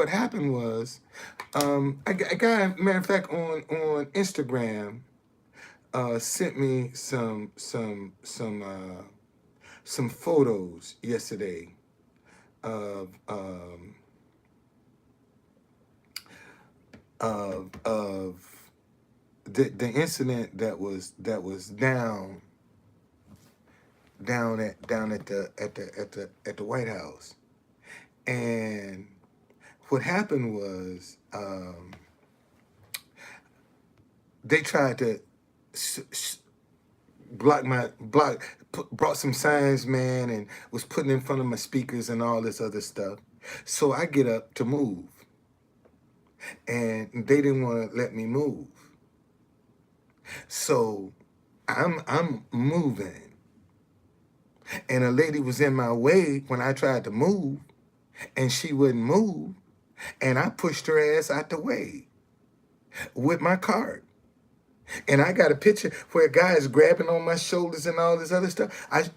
happened was, a guy, matter of fact, on Instagram, sent me some photos yesterday of the incident that was down at the White House. And what happened was, they tried to brought some signs, man, and was putting in front of my speakers and all this other stuff. So I get up to move, and they didn't want to let me move. So I'm moving, and a lady was in my way when I tried to move, and she wouldn't move, and I pushed her ass out the way with my cart. And I got a picture where a guy is grabbing on my shoulders and all this other stuff. I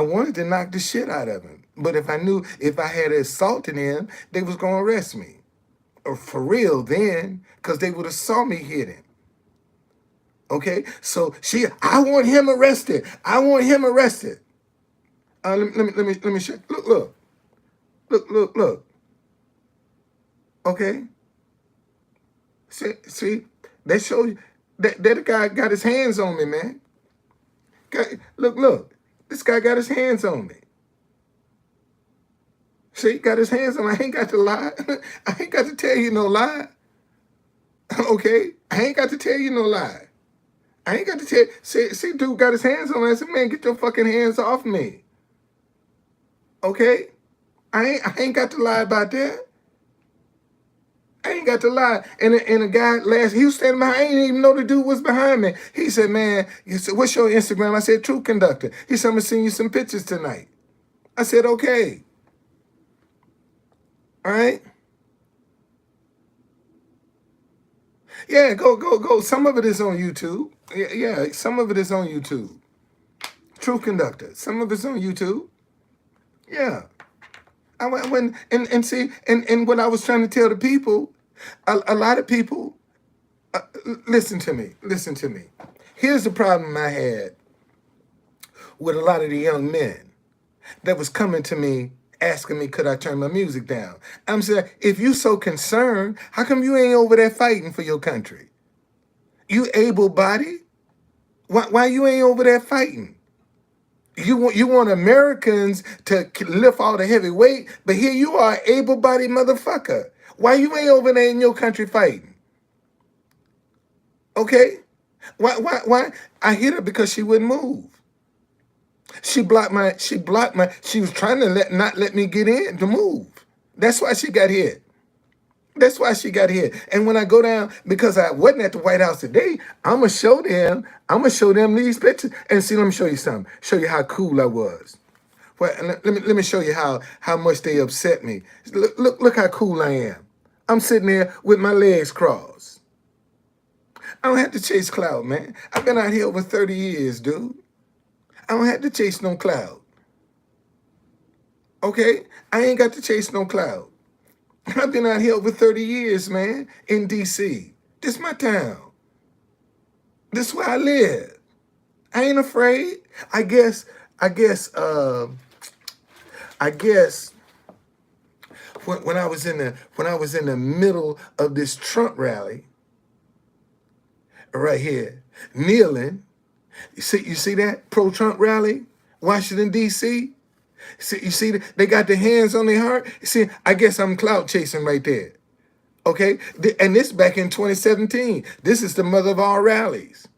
wanted to knock the shit out of him. But if I knew if I had assaulted him, they was going to arrest me. Or for real then, because they would have saw me hit him. Okay? So I want him arrested. I want him arrested. Let me show. Look. Okay? See? They show you. That guy got his hands on me, man. Look. This guy got his hands on me. See, he got his hands on me. I ain't got to lie. I ain't got to tell you no lie. Okay? I ain't got to tell you no lie. I ain't got to tell. See, dude got his hands on me. I said, man, get your fucking hands off me. Okay? I ain't got to lie about that. I ain't got to lie. And a guy he was standing behind. I didn't even know the dude was behind me. He said, man, what's your Instagram? I said, Truth Conductor. He said, I'm going to send you some pictures tonight. I said, okay. All right. Yeah, go. Some of it is on YouTube. Yeah, some of it is on YouTube. Truth Conductor. Some of it's on YouTube. Yeah. I went and see, and what I was trying to tell the people, a lot of people, listen to me. Here's the problem I had with a lot of the young men that was coming to me asking me, could I turn my music down? I'm saying, if you so concerned, how come you ain't over there fighting for your country? You able-bodied? Why you ain't over there fighting? You want Americans to lift all the heavy weight, but here you are, able-bodied motherfucker. Why you ain't over there in your country fighting? Okay? Why? I hit her because she wouldn't move. She was trying to not let me get in to move. That's why she got hit. And when I go down, because I wasn't at the White House today, I'm going to show them these pictures. And see, let me show you something. Show you how cool I was. Well, let me show you how much they upset me. Look how cool I am. I'm sitting there with my legs crossed. I don't have to chase cloud, man. I've been out here over 30 years, dude. I don't have to chase no cloud. Okay? I ain't got to chase no cloud. I've been out here over 30 years, man, in DC. This my town. This is where I live. I ain't afraid. I guess, I guess, I guess when I was in the middle of this Trump rally, right here, kneeling, you see that pro-Trump rally, Washington D.C. You see they got their hands on their heart. See, I guess I'm clout chasing right there. Okay, and this back in 2017. This is the mother of all rallies.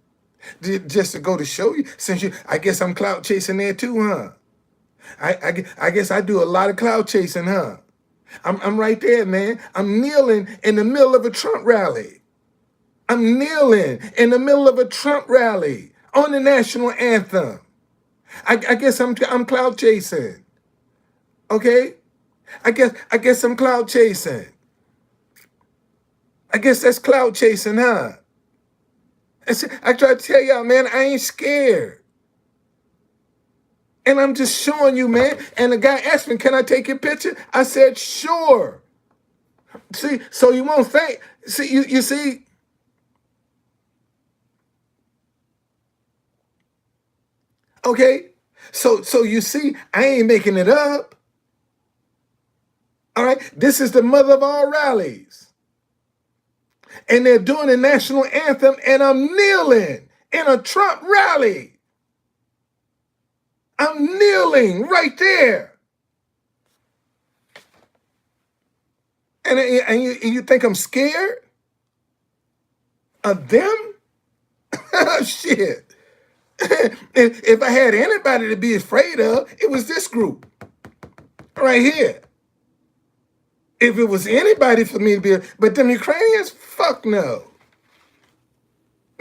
Just to go to show you, I guess I'm clout chasing there too, huh? I guess I do a lot of clout chasing, huh? I'm right there, man. I'm kneeling in the middle of a Trump rally. I'm kneeling in the middle of a Trump rally on the national anthem. I guess I'm clout chasing. Okay? I guess I'm clout chasing. I guess that's clout chasing, huh? I try to tell y'all, man, I ain't scared. And I'm just showing you, man. And the guy asked me, can I take your picture? I said, sure. See, so you won't think. See, you see. Okay? So you see, I ain't making it up. All right? This is the mother of all rallies. And they're doing the national anthem, and I'm kneeling in a Trump rally. I'm kneeling right there. And you think I'm scared of them? Shit. If I had anybody to be afraid of, it was this group right here. If it was anybody for me to be, but them Ukrainians, fuck no.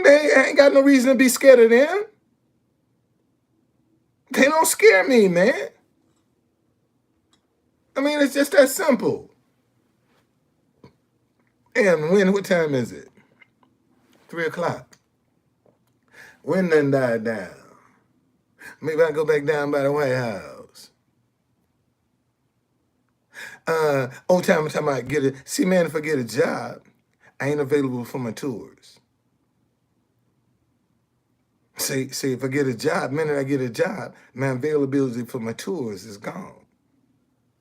They ain't got no reason to be scared of them. They don't scare me, man. I mean, it's just that simple. And what time is it? 3 o'clock. Wind done died down. Maybe I go back down by the White House. Old time I get it. See, man, if I get a job, I ain't available for my tours. See, if I get a job, minute I get a job, my availability for my tours is gone.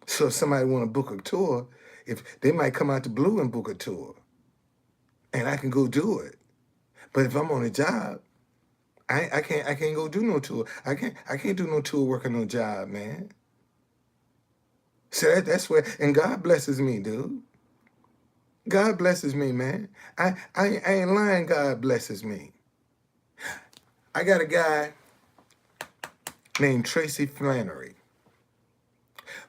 So if somebody want to book a tour, if they might come out to Blue and book a tour, and I can go do it. But if I'm on a job, I can't go do no tour. I can't do no tour work on no job, man. So that's where, and God blesses me, dude. God blesses me, man. I ain't lying. God blesses me. I got a guy named Tracy Flannery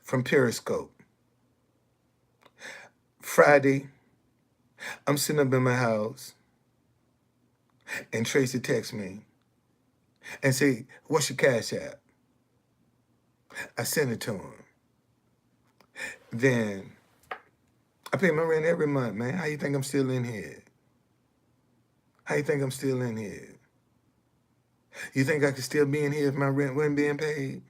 from Periscope. Friday, I'm sitting up in my house, and Tracy texts me and say, "What's your Cash App?" I send it to him. Then I pay my rent every month, man. How you think I'm still in here? How you think I'm still in here? You think I could still be in here if my rent wasn't being paid?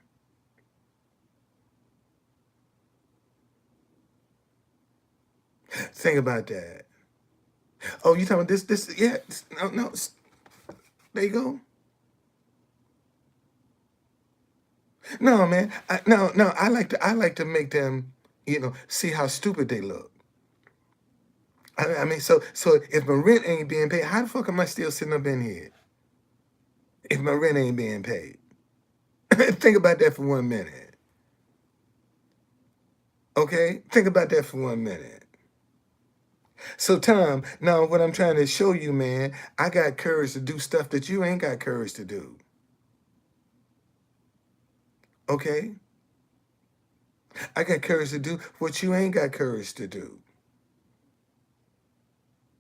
Think about that. Oh, you talking about this? Yeah, no. There you go. No, man. No. I like to make them, see how stupid they look. I mean, so if my rent ain't being paid, how the fuck am I still sitting up in here? If my rent ain't being paid, think about that for 1 minute. Okay, think about that for 1 minute. So, Tom, now what I'm trying to show you, man, I got courage to do stuff that you ain't got courage to do. Okay? I got courage to do what you ain't got courage to do.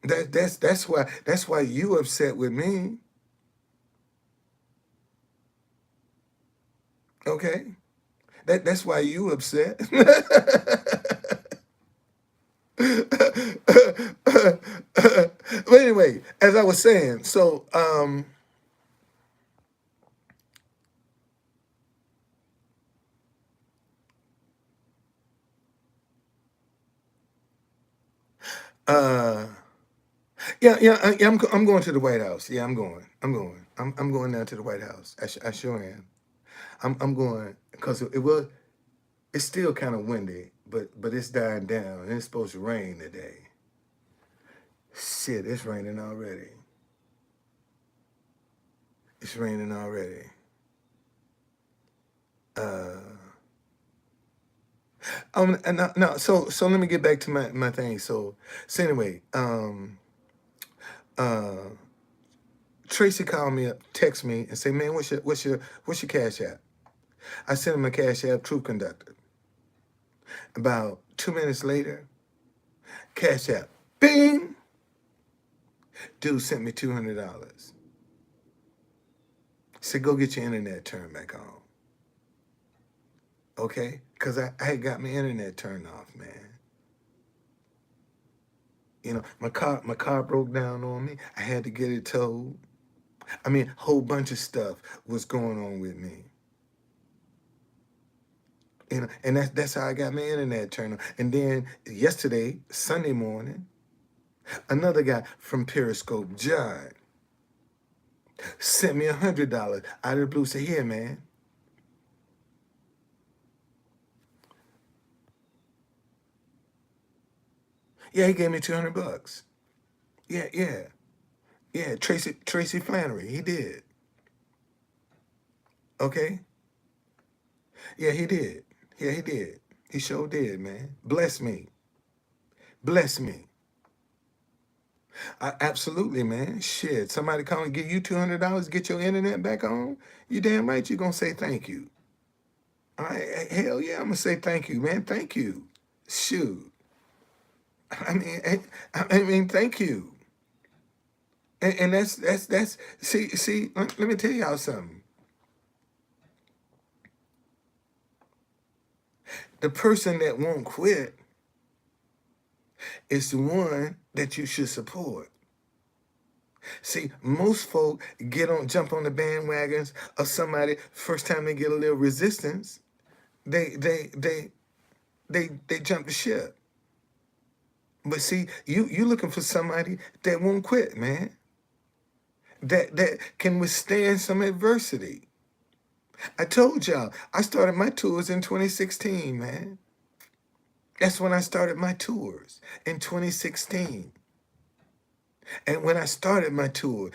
That's why you upset with me. Okay? That's why you upset. But anyway, as I was saying, so uh yeah, I'm going to the White House. Yeah, I'm going down to the White House. I sure am. I'm going because it's still kind of windy, but it's dying down and it's supposed to rain today. Shit, it's raining already. It's raining already. Uh, and no, so let me get back to my thing. So anyway, uh, Tracy called me up, text me, and say, "Man, what's your Cash App?" I sent him a Cash App, True Conductor. About 2 minutes later, Cash App, bing, dude sent me $200. Said, "Go get your internet turned back on." Okay, because I had got my internet turned off, man. My car broke down on me. I had to get it towed. I mean, a whole bunch of stuff was going on with me. And that's how I got my internet turned on. And then yesterday, Sunday morning, another guy from Periscope, John, sent me $100 out of the blue. Said, "Here, man." Yeah, he gave me $200. Yeah, yeah, yeah. Tracy Flannery, he did. Okay. Yeah, he did. Yeah, he did. He sure did, man. Bless me. Bless me. Absolutely, man. Shit. Somebody come and give you $200, get your internet back on. You damn right you're gonna say thank you. All right, hell yeah, I'm gonna say thank you, man. Thank you. Shoot. I mean, I mean, thank you. And that's see. Let me tell y'all something. The person that won't quit is the one that you should support. See, most folk jump on the bandwagons of somebody first time they get a little resistance, they jump the ship. But see, you looking for somebody that won't quit, man. That can withstand some adversity. I told y'all, I started my tours in 2016, man. That's when I started my tours in 2016. And when I started my tour,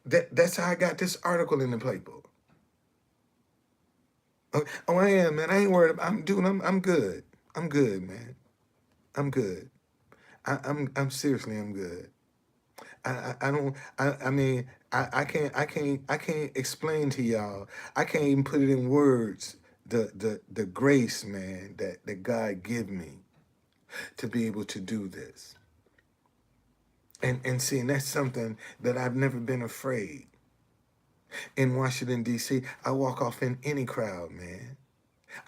that's how I got this article in the paper. Oh, I am, man. I ain't worried. I'm good. I'm good, man. I'm good. I'm seriously, I'm good. I don't. I mean, I can't explain to y'all. I can't even put it in words. The grace, man, that God give me to be able to do this. And see, and that's something that I've never been afraid. In Washington D.C., I walk off in any crowd, man.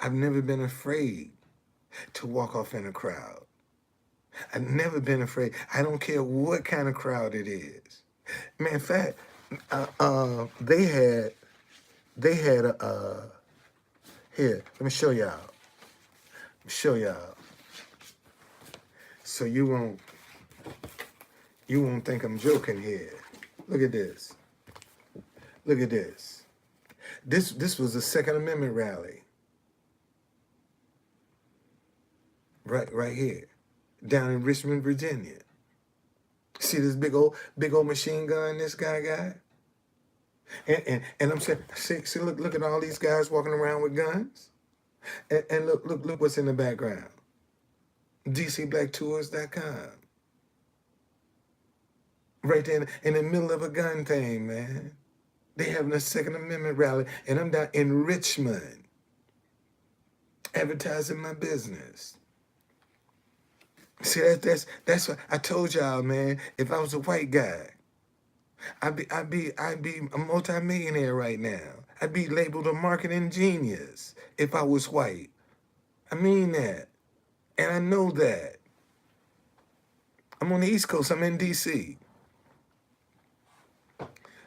I've never been afraid to walk off in a crowd. I've never been afraid. I don't care what kind of crowd it is. Man, in fact, they had a here. Let me show y'all. Show y'all. So you won't think I'm joking here. Look at this. Look at this. This was a Second Amendment rally. Right here, down in Richmond, Virginia. See this big old machine gun this guy got? And I'm saying, see, look at all these guys walking around with guns. And look what's in the background. DCBlackTours.com. Right there in the middle of a gun thing, man. They having a Second Amendment rally, and I'm down in Richmond advertising my business. See, that's what I told y'all, man. If I was a white guy, I'd be a multimillionaire right now. I'd be labeled a marketing genius if I was white. I mean that. And I know that. I'm on the East Coast. I'm in D.C.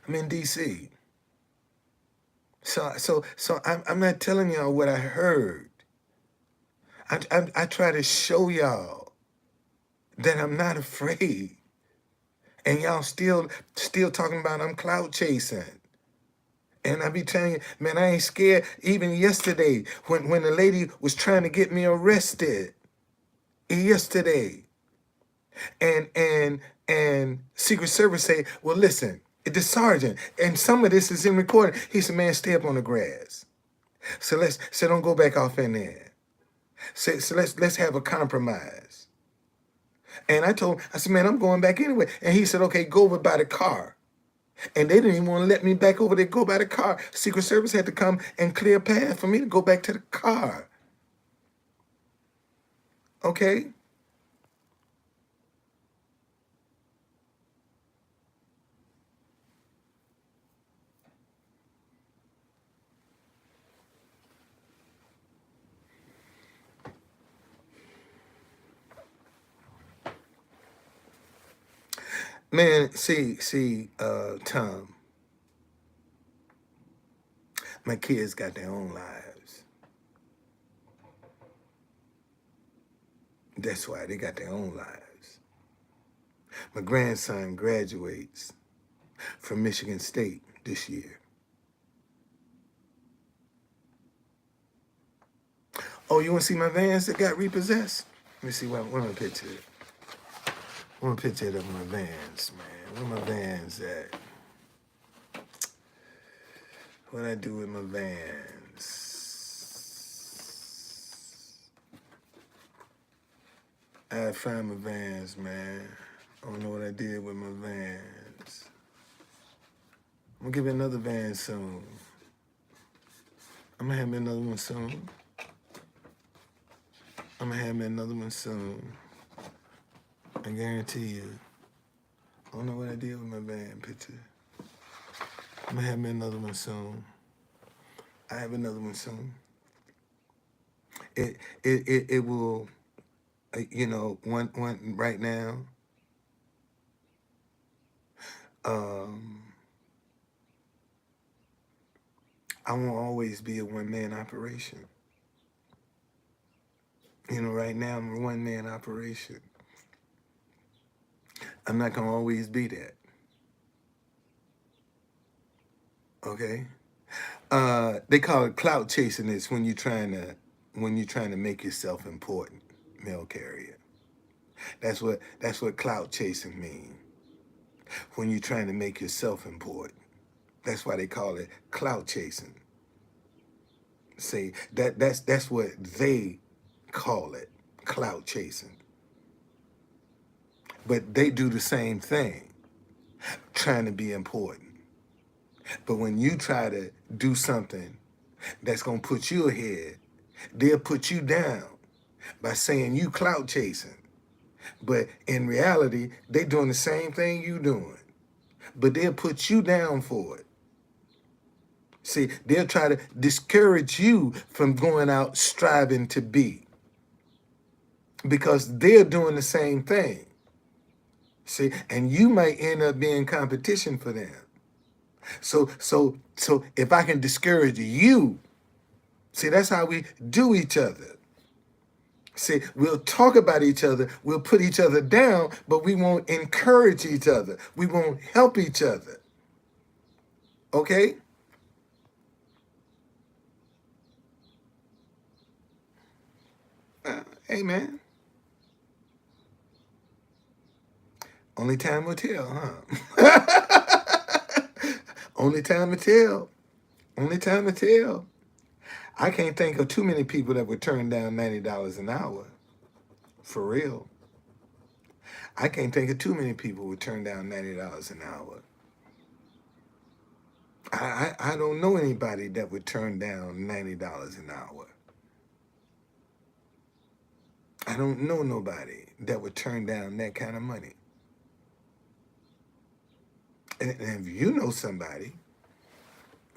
I'm in D.C. So I'm not telling y'all what I heard. I try to show y'all that I'm not afraid. And y'all still talking about I'm clout chasing. And I be telling you, man, I ain't scared. Even yesterday, when the lady was trying to get me arrested, yesterday, and Secret Service say, well, listen, the sergeant, and some of this is in recording. He said, man, stay up on the grass. So don't go back off in there. So let's have a compromise. And I said, man, I'm going back anyway. And he said, okay, go over by the car. And they didn't even want to let me back over there, go by the car. Secret Service had to come and clear a path for me to go back to the car. Okay? Man, Tom, my kids got their own lives. That's why they got their own lives. My grandson graduates from Michigan State this year. Oh, you want to see my vans that got repossessed? Let me see what my picture. I want a picture of my vans, man. Where my vans at? What I do with my vans? I find my vans, man. I don't know what I did with my vans. I'm gonna give you another van soon. I'm gonna have me another one soon. I guarantee you. I don't know what I did with my van picture. I'm gonna have me another one soon. I have another one soon. It will, one right now. I won't always be a one-man operation. Right now I'm a one-man operation. I'm not gonna always be that. Okay? They call it clout chasing. This when you're trying to make yourself important, mail carrier. That's what clout chasing means. When you're trying to make yourself important. That's why they call it clout chasing. See, that's what they call it, clout chasing. But they do the same thing, trying to be important. But when you try to do something that's gonna put you ahead, they'll put you down by saying you clout chasing. But in reality, they doing the same thing you doing. But they'll put you down for it. See, they'll try to discourage you from going out striving to be. Because they're doing the same thing. See, and you might end up being competition for them. So if I can discourage you, see, that's how we do each other. See, we'll talk about each other, we'll put each other down, but we won't encourage each other. We won't help each other. Okay? Hey, man. Only time will tell, huh? Only time will tell. Only time will tell. I can't think of too many people that would turn down $90 an hour. For real. I can't think of too many people who would turn down $90 an hour. I don't know anybody that would turn down $90 an hour. I don't know nobody that would turn down that kind of money. And if you know somebody,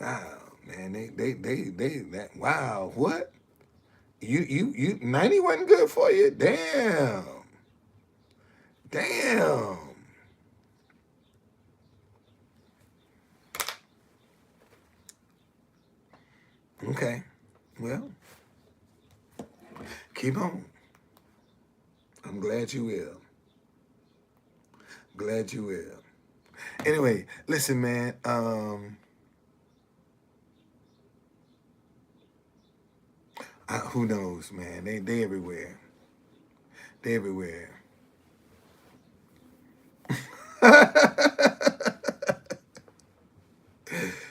wow, man, that wow, what? You 90 wasn't good for you? Damn. Damn. Okay. Well, keep on. I'm glad you will. Glad you will. Anyway, listen, man. Who knows, man? They everywhere. They everywhere.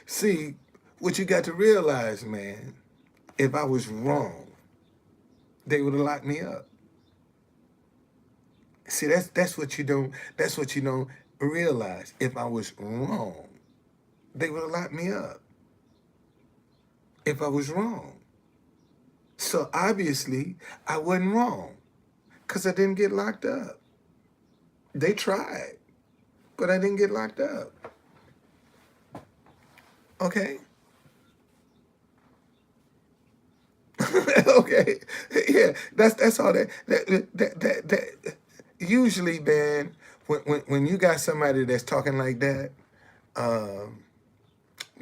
See, what you got to realize, man, if I was wrong, they would have locked me up. See, that's what you don't realize. If I was wrong, they would have locked me up. If I was wrong. So obviously I wasn't wrong. Because I didn't get locked up. They tried, but I didn't get locked up. Okay? Okay. Yeah, that's all that usually, man, when you got somebody that's talking like that, um,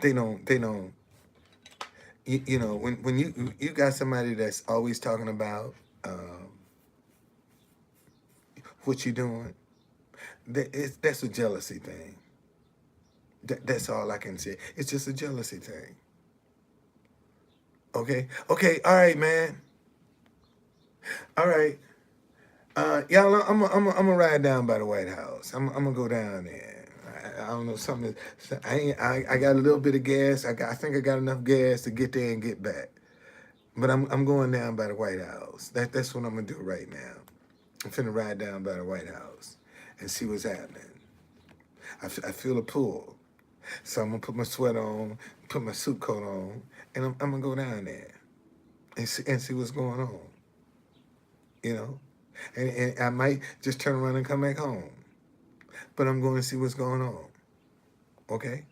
they don't you know, when you got somebody that's always talking about what you doing, that's a jealousy thing. That's all I can say. It's just a jealousy thing. Okay? Okay, all right, man. All right. Y'all, I'm gonna ride down by the White House. I'm gonna go down there. I don't know something. I got a little bit of gas. I think I got enough gas to get there and get back. But I'm going down by the White House. That's what I'm gonna do right now. I'm finna ride down by the White House and see what's happening. I feel a pull, so I'm gonna put my sweater on, put my suit coat on, and I'm gonna go down there and see what's going on. You know. And I might just turn around and come back home. But I'm going to see what's going on. Okay?